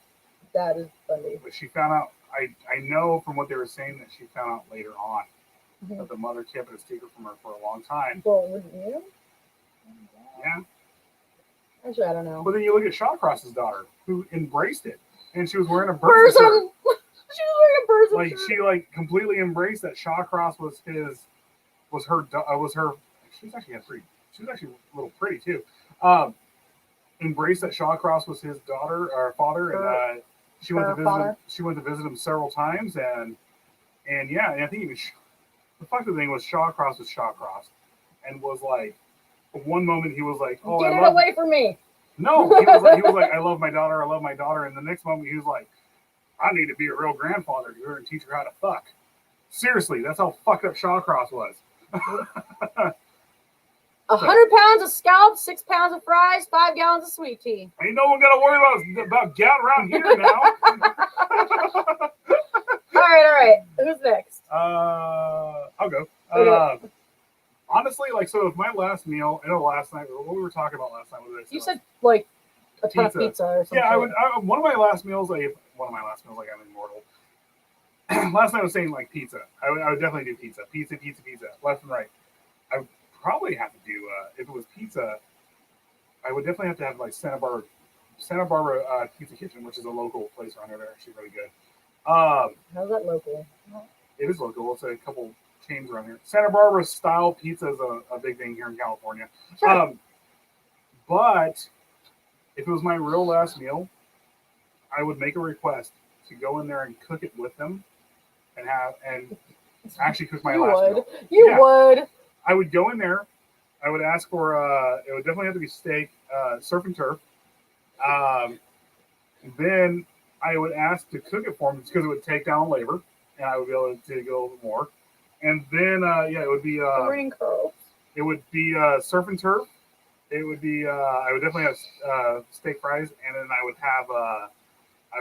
dad is Bundy. But she found out. I know from what they were saying that she found out later on Mhm. that the mother kept it a secret from her for a long time. Well, wouldn't you? Yeah. Actually, I don't know. But then you look at Shawcross's daughter, who embraced it, and she was wearing a birth Person! shirt. She was wearing a person Like shirt. she like completely embraced that Shawcross was her. She was actually a little pretty too. Embraced that Shawcross was his daughter or father, and she went to visit him. She went to visit him several times, and yeah, and I think even the fucking thing was Shawcross was Shawcross, and was like, one moment he was like, "Oh, Get I it love." away from me. No, he was like, "I love my daughter, I love my daughter," and the next moment he was like, "I need to be a real grandfather to her and teach her how to fuck." Seriously, that's how fucked up Shawcross was. 100 pounds of scallops, 6 pounds of fries, 5 gallons of sweet tea. Ain't no one got to worry about gout around here now. All right. Who's next? I'll go. Okay. Honestly, like, so if my last meal, I know last night, what we were talking about last night, what did I say You last said like a ton of Pizza. pizza or something. Yeah, one of my last meals, like I'm immortal. Last night I was saying like pizza. I would definitely do pizza, left and right. I would probably have to do if it was pizza. I would definitely have to have like Santa Barbara Pizza Kitchen, which is a local place around here. They're actually really good. How's that local? It is local. It's a couple chains around here. Santa Barbara style pizza is a big thing here in California. Sure. But if it was my real last meal, I would make a request to go in there and cook it with them, and actually cook my last meal. You would. I would go in there. I would ask for it would definitely have to be steak, surf and turf. Then I would ask to cook it for me because it would take down labor, and I would be able to go a little bit more. And then it would be Green curls. it would be surf and turf. It would be I would definitely have steak fries, and then I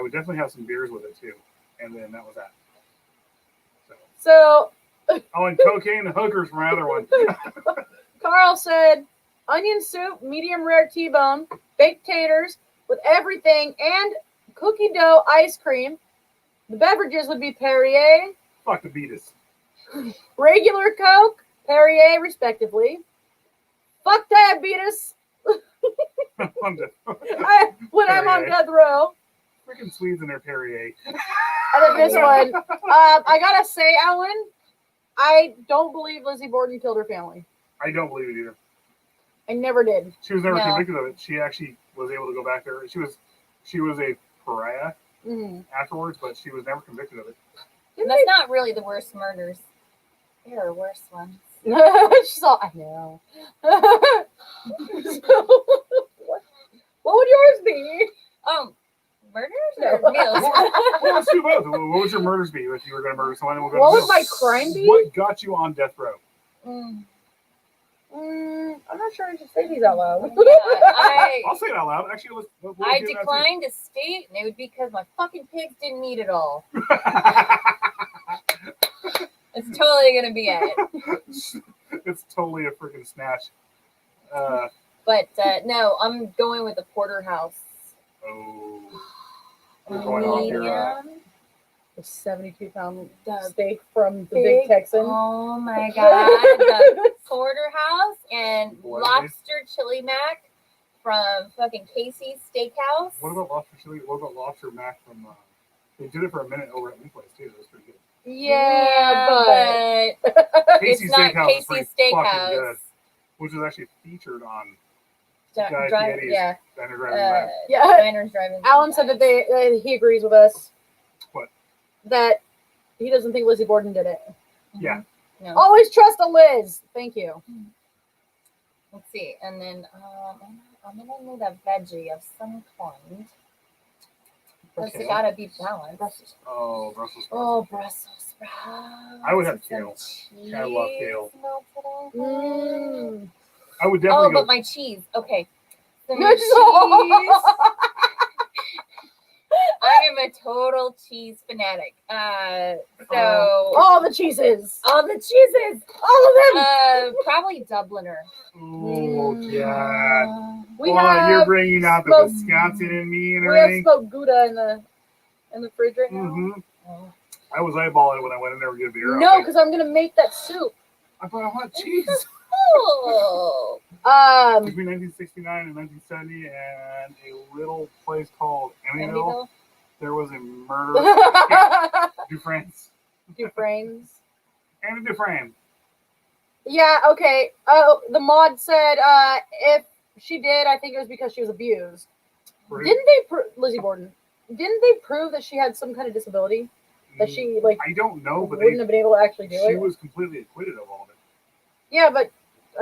would definitely have some beers with it too. And then that was that. So Oh, and cocaine and hookers for my other one. Carl said onion soup, medium rare T-bone, baked taters with everything, and cookie dough ice cream. The beverages would be Perrier, Fuck the Beatus. regular Coke, Perrier, respectively. Fuck diabetes. I'm dead. When I'm on Perrier. death row. Freaking Swedes and their Perrier. And then this one, I gotta say, Alan, I don't believe Lizzie Borden killed her family. I don't believe it either. I never did. She was never No. convicted of it. She actually was able to go back there. She was a pariah Mm-hmm. afterwards, but she was never convicted of it. And that's not really the worst murders. There are worse ones. She's all, I know. what would yours be? Oh, murders No. or meals? let's do both. What would your murders be if you were going to murder someone? And we'll go What to would the my middle. crime be? What got you on death row? I'm not sure I should say these out loud. I'll say it out loud. Actually, I declined to state, and it would be because my fucking pigs didn't eat it all. It's totally gonna be it. It's totally a freaking snatch. But no, I'm going with the porterhouse. Oh, you're going off your. Medium. The 72-pound The steak from the Big Texan. Oh my god, the porterhouse and What? lobster chili mac from fucking Casey's Steakhouse. What about lobster chili? What about lobster mac from? They did it for a minute over at Lee's too. That was pretty good. Yeah, but Casey's it's not Steakhouse is Casey's pretty fucking Steakhouse. good, which is actually featured on Guy Drive, Fieri's yeah, Diner Driving Back. Yeah. Diners Driving. Alan said that he agrees with us. What? That he doesn't think Lizzie Borden did it. Yeah. No. Always trust a Liz. Thank you. Let's see, and then I'm gonna need a veggie of some kind. Because Okay. it gotta be balanced. Oh, Brussels sprouts. Oh, Brussels sprouts. I would have and kale. some I love kale. cheese melted over. I would Oh, definitely but go. my cheese. Okay. So No, my cheese. I am a total cheese fanatic. So All the cheeses. all the cheeses. All of them. Probably Dubliner. Oh, God. We Oh, have you're bringing out the smoked- Wisconsin in me and we have everything. smoked Gouda in the fridge right now. Mm-hmm. Oh. I was eyeballing it when I went in there to get a beer. No, because I'm gonna make that soup. I want cheese. Oh. Between 1969 and 1970, and a little place called Amityville, Amityville? there was a murder. Dufresne's. Dufresne's. Anna Dufresne. Yeah, okay. Oh, the mod said if she did, I think it was because she was abused. Didn't they, Lizzie Borden, didn't they prove that she had some kind of disability? That she, like, I don't know, but wouldn't have been able to actually do she it? was completely acquitted of all of it. Yeah, but,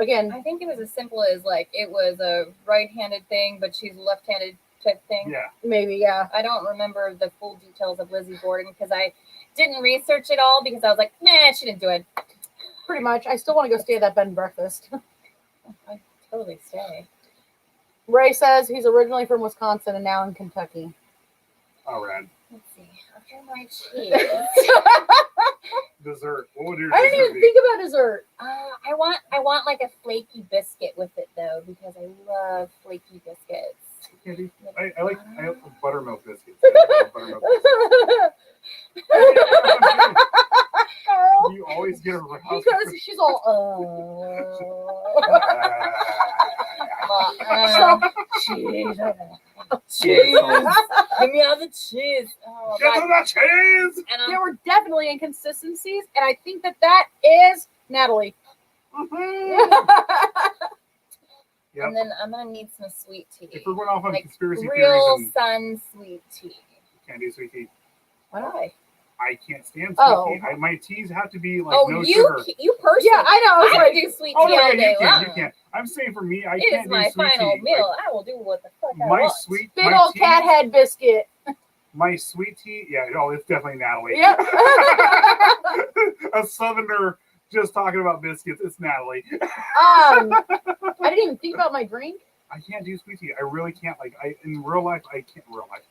again, I think it was as simple as like it was a right-handed thing, but she's left-handed type thing. Yeah. maybe, yeah. I don't remember the full details of Lizzie Borden because I didn't research it all because I was like, nah, she didn't do it. Pretty much. I still want to go stay at that bed and breakfast. I totally stay. Ray says he's originally from Wisconsin and now in Kentucky. All right. Let's see. After my cheese, Dessert. What would your I didn't dessert even be? think about dessert. I want like a flaky biscuit with it though because I love flaky biscuits. Candy. I like buttermilk biscuits. I love buttermilk biscuits. Carl. You always get a rouse. Because she's all, cheese. Cheese. Give me all the cheese. Oh, Get God. to the cheese. And There were definitely inconsistencies, and I think that is Natalie. Yep. and then I'm gonna need some sweet tea. If we're going off on Like conspiracy real theories sun sweet tea. and can't do sweet tea, Why not? I can't stand sweet Oh. tea. My teas have to be like Oh, no you sugar. you personally. Yeah, I know. I was I like, can do sweet tea Oh no, all you day can. long. You can. I'm saying for me, I It can't is my do sweet final tea. meal. I will do what the fuck I My want. sweet, big my old tea, cat head biscuit. My sweet tea. Yeah, no, it's definitely Natalie. Yep. A southerner just talking about biscuits. It's Natalie. I didn't even think about my drink. I can't do sweet tea. I really can't. Like in real life, I can't. Real life.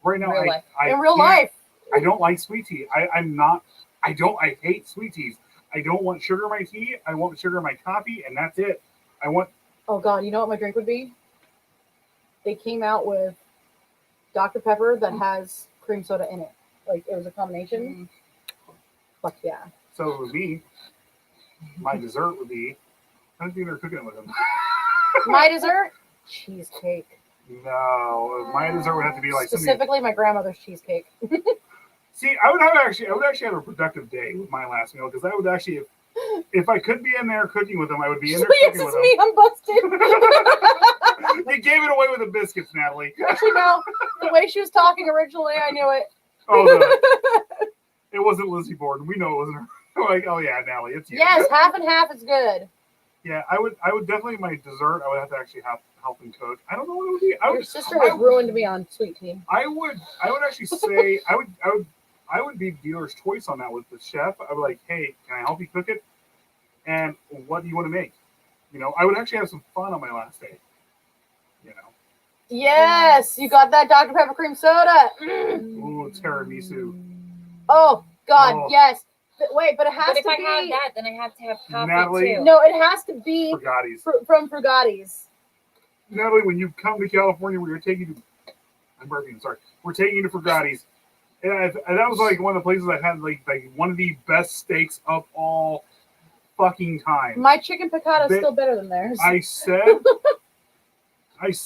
Right now, Real life. I In real can't- life. I don't like sweet tea. I hate sweet teas. I don't want sugar in my tea. I want sugar in my coffee, and that's it. I want. Oh, God. You know what my drink would be? They came out with Dr. Pepper that has cream soda in it. Like, it was a combination. Fuck yeah. So with me, my dessert would be. I don't think they're cooking it with them. My dessert? Cheesecake. No, my dessert would have to be like something. Specifically, my grandmother's cheesecake. See, I would actually have a productive day with my last meal because I would actually, if I could be in there cooking with them, I would be in there Yes, cooking with it's me. I'm busted. them. You gave it away with the biscuits, Natalie. Actually, no. The way she was talking originally, I knew it. Oh, it wasn't Lizzie Borden. We know it wasn't her. Like, oh yeah, Natalie, it's you. Yes, half and half is good. Yeah, I would definitely my dessert. I would have to actually help and cook. I don't know what it would be. Your sister has ruined me on sweet tea. I would actually say I would I would be dealer's choice on that with the chef. I would like, hey, can I help you cook it? And what do you want to make? You know, I would actually have some fun on my last day. You know. Yes, you got that Dr. Pepper cream soda. Ooh, tiramisu. Oh God, Oh. yes. Wait, but it has But if to I be. have that, then I have to have coffee Natalie? too. No, it has to be Frugati's. from Frugatti's. Natalie, when you come to California, we were taking you. I'm burping. Sorry, we're taking you to Frugati's, and that was like one of the places I had like one of the best steaks of all fucking time. My chicken piccata is They- still better than theirs. I said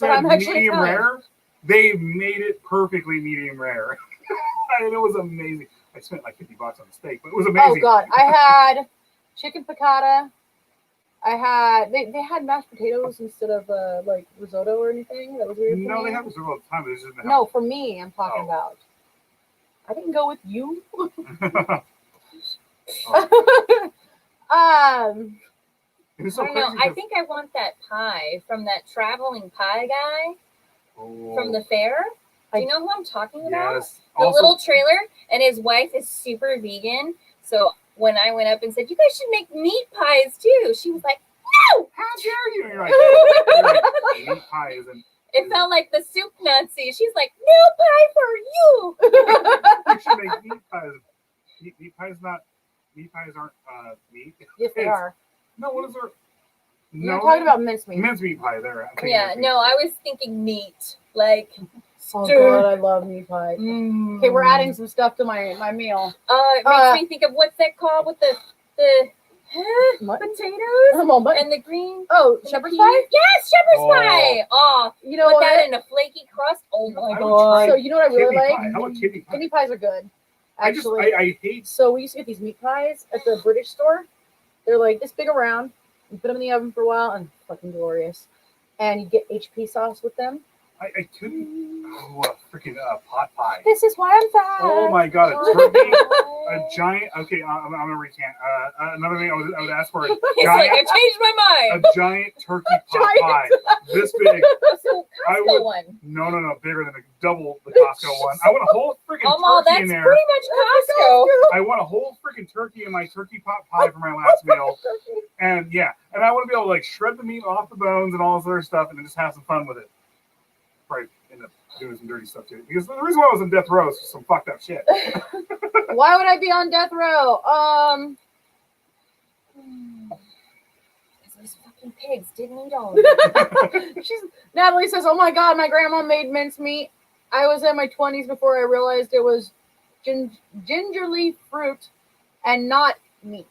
I'm actually medium Italian. rare. They made it perfectly medium rare, and it was amazing. I spent like $50 on the steak, but it was Oh amazing. God, I had chicken piccata. I had they had mashed potatoes instead of like risotto or anything. That was weird. For No, me. they have this all the time. They just didn't have No, for me, I'm talking Oh. about. I didn't go with you. It's I so don't know. crazy I 'cause- think I want that pie from that traveling pie guy Oh, from the fair. Do you know who I'm talking about? yes. The Also, little trailer, and his wife is super vegan. So when I went up and said, "You guys should make meat pies too," she was like, "No!" how dare you? You're like, meat pie isn't. It felt like the soup Nazi. She's like, "No pie for you." You should make meat pies. Meat pies not. Meat pies aren't meat. Yes, they It's- are. No, what is there? You're talking about mincemeat. mincemeat pie. There. I'm thinking Yeah, mincemeat no, pie. I was thinking meat. Like, Oh stir. God, I love meat pie. Okay, we're adding some stuff to my meal. It makes me think of what's that called with the What? potatoes Come on, but and the green. oh, and the shepherd's peas. pie. Yes, shepherd's Oh. pie. Oh, You know put what? that in a flaky crust. Oh my I would god. try So you know what I really Kidney like? pie. How about kidney pie? Kidney pies are good. Actually, I hate. so we used to get these meat pies at the British store. They're like this big around. You put them in the oven for a while, and fucking glorious. And you get HP sauce with them. I couldn't. Oh, a freaking pot pie. This is why I'm fat. Oh my god, a turkey, a giant. Okay, I'm gonna recant. Another thing I would ask for a He's like, I giant, changed my a mind. giant turkey pot Giant. pie, this big. So I Costco would- one. No, bigger than double the Costco one. I want a whole freaking Well, turkey that's in there. pretty much Costco. I want a whole freaking turkey in my turkey pot pie for my last meal. And yeah, and I want to be able to like shred the meat off the bones and all this other stuff, and then just have some fun with it. Probably end up doing some dirty stuff too. Because the reason why I was in death row is for some fucked up shit. Why would I be on death row? Those fucking pigs didn't eat all of it. Natalie says, "Oh my God, my grandma made mincemeat. I was in my 20s before I realized it was gingerly fruit and not meat.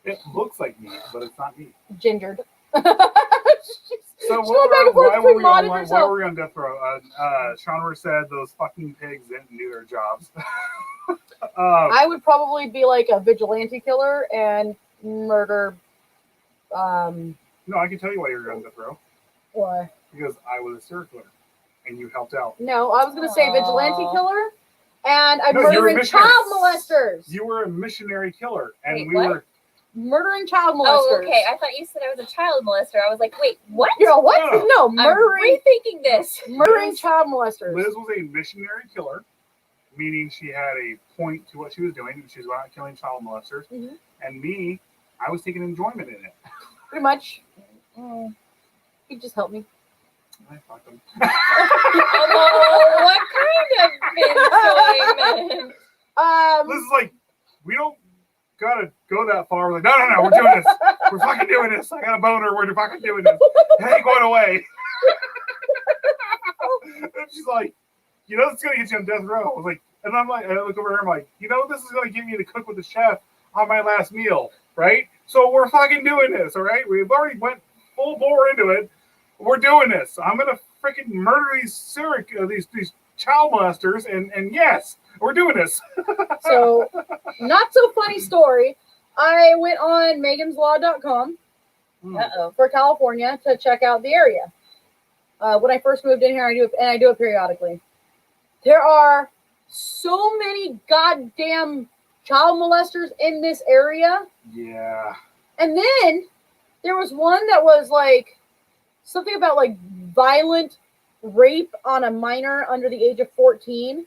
It looks like meat, but it's not meat. Gingered." So She's going back and forth why between were mod and why herself. were we on death row? Shawnra said those fucking pigs didn't do their jobs. I would probably be like a vigilante killer and murder. No, I can tell you why you're on death row. Why? Because I was a serial killer, and you helped out. No, I was going to say Aw. vigilante killer, and I'm No, you're a murdering missionary. child molesters. You were a missionary killer, and Wait, we what? were. Murdering child molesters. Oh, okay. I thought you said I was a child molester. I was like, wait, what? You know what? No. No, I'm murdering rethinking this. murdering child molesters. Liz was a missionary killer, meaning she had a point to what she was doing, and she was out killing child molesters. Mhm. And me, I was taking enjoyment in it. Pretty much. Mm. You just help me. I fucked them. Oh, what kind of enjoyment? Liz is like, we don't gotta go that far. We're like, no, we're doing this. We're fucking doing this. I got a boner. We're fucking doing this. It ain't going away. And she's like, you know, it's gonna get you on death row. I was like, and I'm like, I look over her. I'm like, you know, this is gonna get me to cook with the chef on my last meal, right? So we're fucking doing this, all right? We've already went full bore into it. We're doing this. I'm gonna freaking murder these child molesters, and yes, we're doing this. So, not so funny story. I went on meganslaw.com Uh-oh. for California to check out the area. When I first moved in here, I do it periodically. There are so many goddamn child molesters in this area. Yeah. And then there was one that was like something about like violent rape on a minor under the age of 14.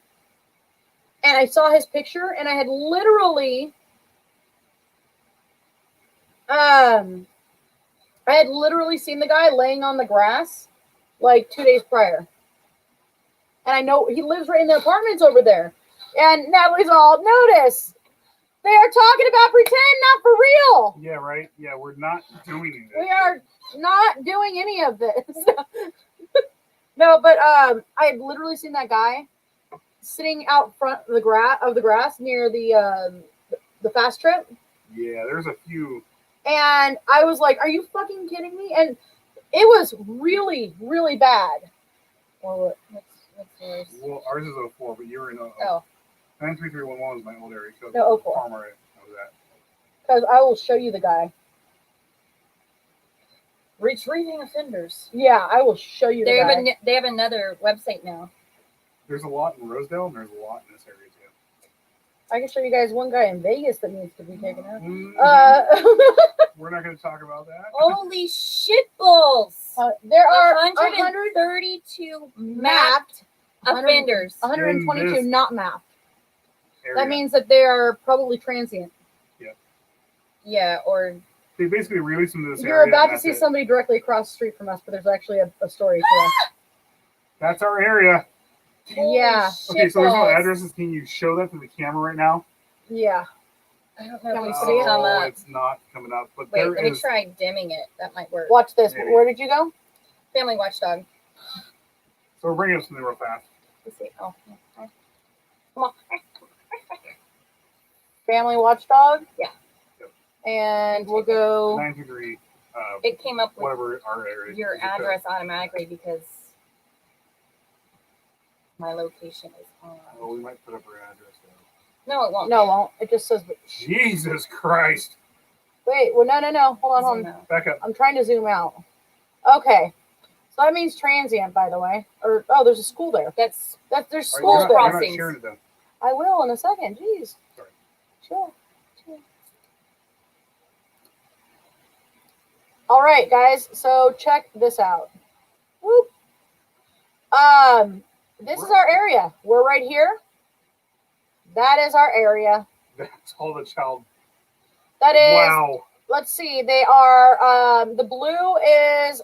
and I saw his picture, and I had literally, seen the guy laying on the grass like 2 days prior. And I know he lives right in the apartments over there. And Natalie's all, notice, they are talking about pretend, not for real. Yeah, right. Yeah, we're not doing it. We are not doing any of this. No, but I had literally seen that guy sitting out front of the grass near the fast trip. Yeah, there's a few. And I was like, are you fucking kidding me? And it was really, really bad. Or what's yours? Well, ours is 04, but you were in Oh. 93311 is my old area code. No, 04. Farmer, I was at. Because I will show you the guy. Retrieving offenders. Yeah, I will show you the guy. They have another website now. There's a lot in Rosedale, and there's a lot in this area too. I can show you guys one guy in Vegas that needs to be taken out. We're not going to talk about that. Holy shit balls! There are 132 mapped offenders. 122 this not mapped. area. That means that they are probably transient. Yeah, or They basically released them to this You're area. about and to that's see it. somebody directly across the street from us, but there's actually a story to us. That's our area. Yeah. Okay, so there's no shitballs. addresses. Can you show that to the camera right now? Yeah. I don't know Can if we it's see gonna it? come up. It's not coming up. But Wait, there let me is. try dimming it. That might work. Watch this. Maybe. Where did you go? Family Watchdog. So we're bringing up something real fast. Let's see. Oh, Come on. Family Watchdog? Yeah. Yep. And we'll go. 923, it came up with whatever our area is. your Is it the- address automatically because my location is on. Oh, we might put up our address though. No, it won't. No, it won't. It just says. Jesus Christ! Wait. Well, no. Hold on. No. Back up. I'm trying to zoom out. Okay. So that means transient, by the way. Or there's a school there. That's There's All right, schools you're not there. crossings. sharing it then. I will in a second. Jeez. Sorry. Sure. All right, guys. So check this out. Whoop. This is our area. We're right here. That is our area. That's all the child. That is. Wow. Let's see. They are. The blue is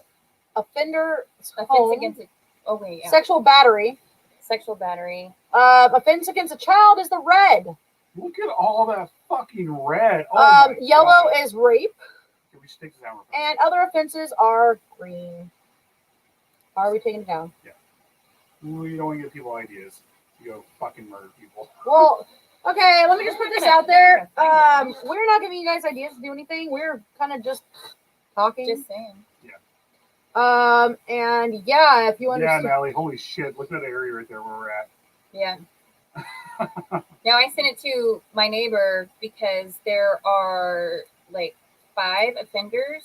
offender offense home, against it. Oh wait, yeah. sexual battery. Sexual battery. Offense against a child is the red. Look at all that fucking red. Oh my Yellow God. is rape, Okay, we should take this down. real quick. and other offenses are green. Are we taking it down? We don't want to give people ideas. You go fucking murder people. Well, okay. Let me just put this out there. We're not giving you guys ideas to do anything. We're kind of just talking. Just saying. And yeah, if you Yeah, understand. Natalie. Holy shit! Look at that area right there where we're at. Yeah. Now I sent it to my neighbor because there are like 5 offenders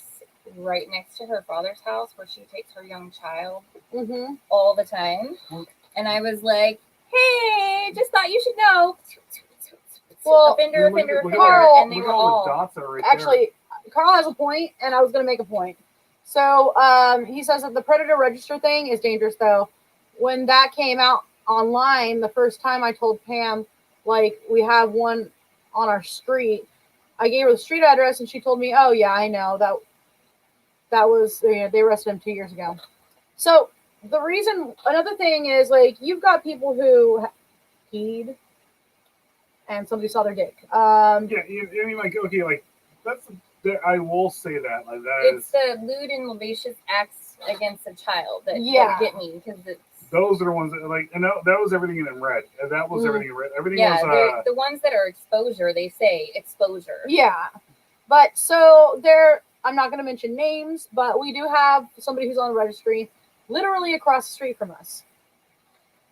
right next to her father's house where she takes her young child Mm-hmm. all the time. And I was like, hey, just thought you should know. Well, offender, Look at- look at Carl- all the- and they look were at all all. the dots that are right Actually, Carl has a point, and I was going to make a point. So he says that the predator register thing is dangerous, though. When that came out online, the first time I told Pam, like, we have one on our street, I gave her the street address, and she told me, oh, yeah, I know. That was, they arrested him 2 years ago. So another thing is, like, you've got people who peed, and somebody saw their dick. Yeah, I mean, like, okay, like, that's. I will say that. Like, that It's is. the lewd and lascivious acts against a child that get me because it's. Those are the ones that, like, and that was everything in red. And that was everything in red. Everything Yeah, was. the ones that are exposure, they say exposure. Yeah. But so I'm not going to mention names, but we do have somebody who's on the registry literally across the street from us.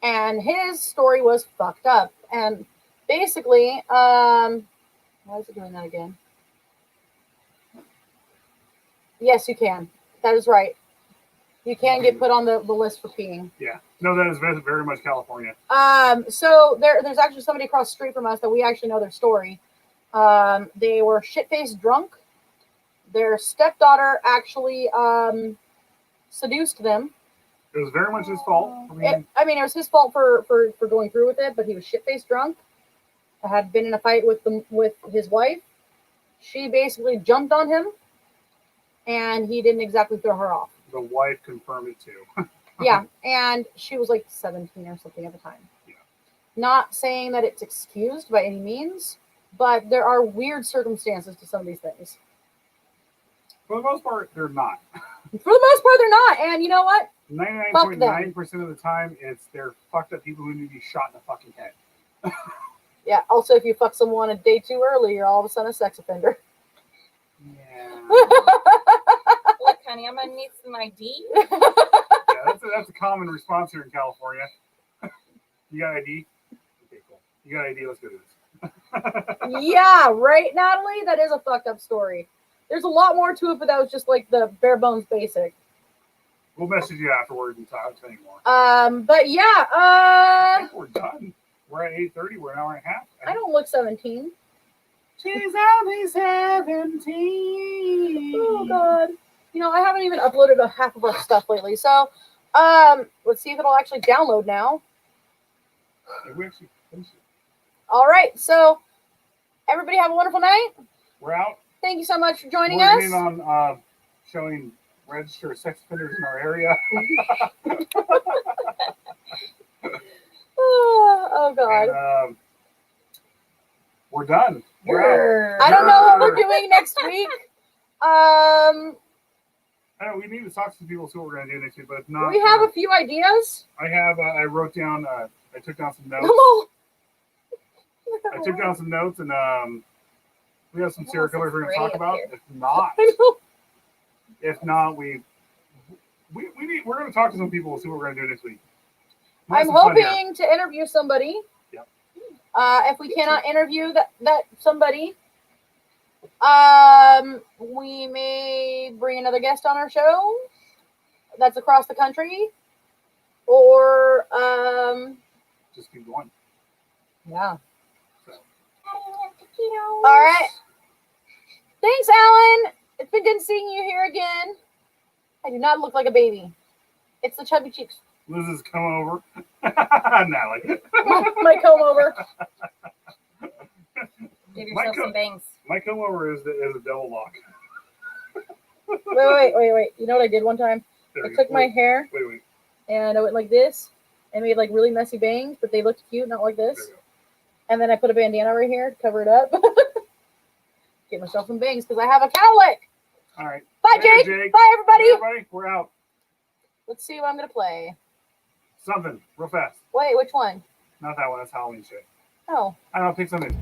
And his story was fucked up. And basically, why is it doing that again? Yes, you can. That is right. You can get put on the list for peeing. Yeah. No, that is very, very much California. So there's actually somebody across the street from us that we actually know their story. They were shit-faced drunk. Their stepdaughter actually seduced them. It was very much his fault. It was his fault for going through with it, but he was shit-faced drunk. had been in a fight with his wife. She basically jumped on him, and he didn't exactly throw her off. The wife confirmed it too. Yeah, and she was like 17 or something at the time. Yeah. Not saying that it's excused by any means, but there are weird circumstances to some of these things. For the most part, they're not. For the most part, they're not. And you know what? 99.9% of the time, they're fucked up people who need to be shot in the fucking head. Yeah. Also, if you fuck someone a day too early, you're all of a sudden a sex offender. Yeah. Look, honey, I'm gonna need some ID. Yeah, that's a common response here in California. You got ID? Okay, cool. You got ID? Let's go do this. Yeah, right, Natalie? That is a fucked up story. There's a lot more to it, but that was just like the bare bones basic. We'll message you afterwards and tell you more. But yeah, I think we're done. We're at 8:30. We're an hour and a half. I don't look 17. She's only 17. Oh god. You know, I haven't even uploaded a half of our stuff lately, so let's see if it'll actually download now. Yeah, we actually finished it. All right, so everybody have a wonderful night. We're out. Thank you so much for joining We're us. in on showing registered sex offenders in our area. Oh god. And, we're done. We're out. I don't know what we're doing next week. I know we need to talk to some people, see what we're going to do next week, but if not. We have a few ideas. I wrote down. I took down some notes. Come on. I took down some notes, and we have some serial killers we're going to talk about. If not, we're going to talk to some people and see what we're going to do next week. I'm hoping to interview somebody. Yep. If we cannot interview that somebody, we may bring another guest on our show that's across the country, or just keep going. yeah. So. All right. Thanks, Alan. It's been good seeing you here again. I do not look like a baby. It's the chubby cheeks. Liz is coming over. Natalie. My comb over. Give yourself some bangs. My comb over is a double lock. Wait. You know what I did one time? I took my hair Wait. and I went like this and made like really messy bangs, but they looked cute, not like this. There you go. And then I put a bandana right here to cover it up. Get myself some bangs because I have a cowlick. All right. Bye, Later, Jake. Bye, everybody. Hey, everybody. We're out. Let's see what I'm going to play. Something real fast. Wait, which one? Not that one. That's Halloween shit. Oh. I don't know. Pick something.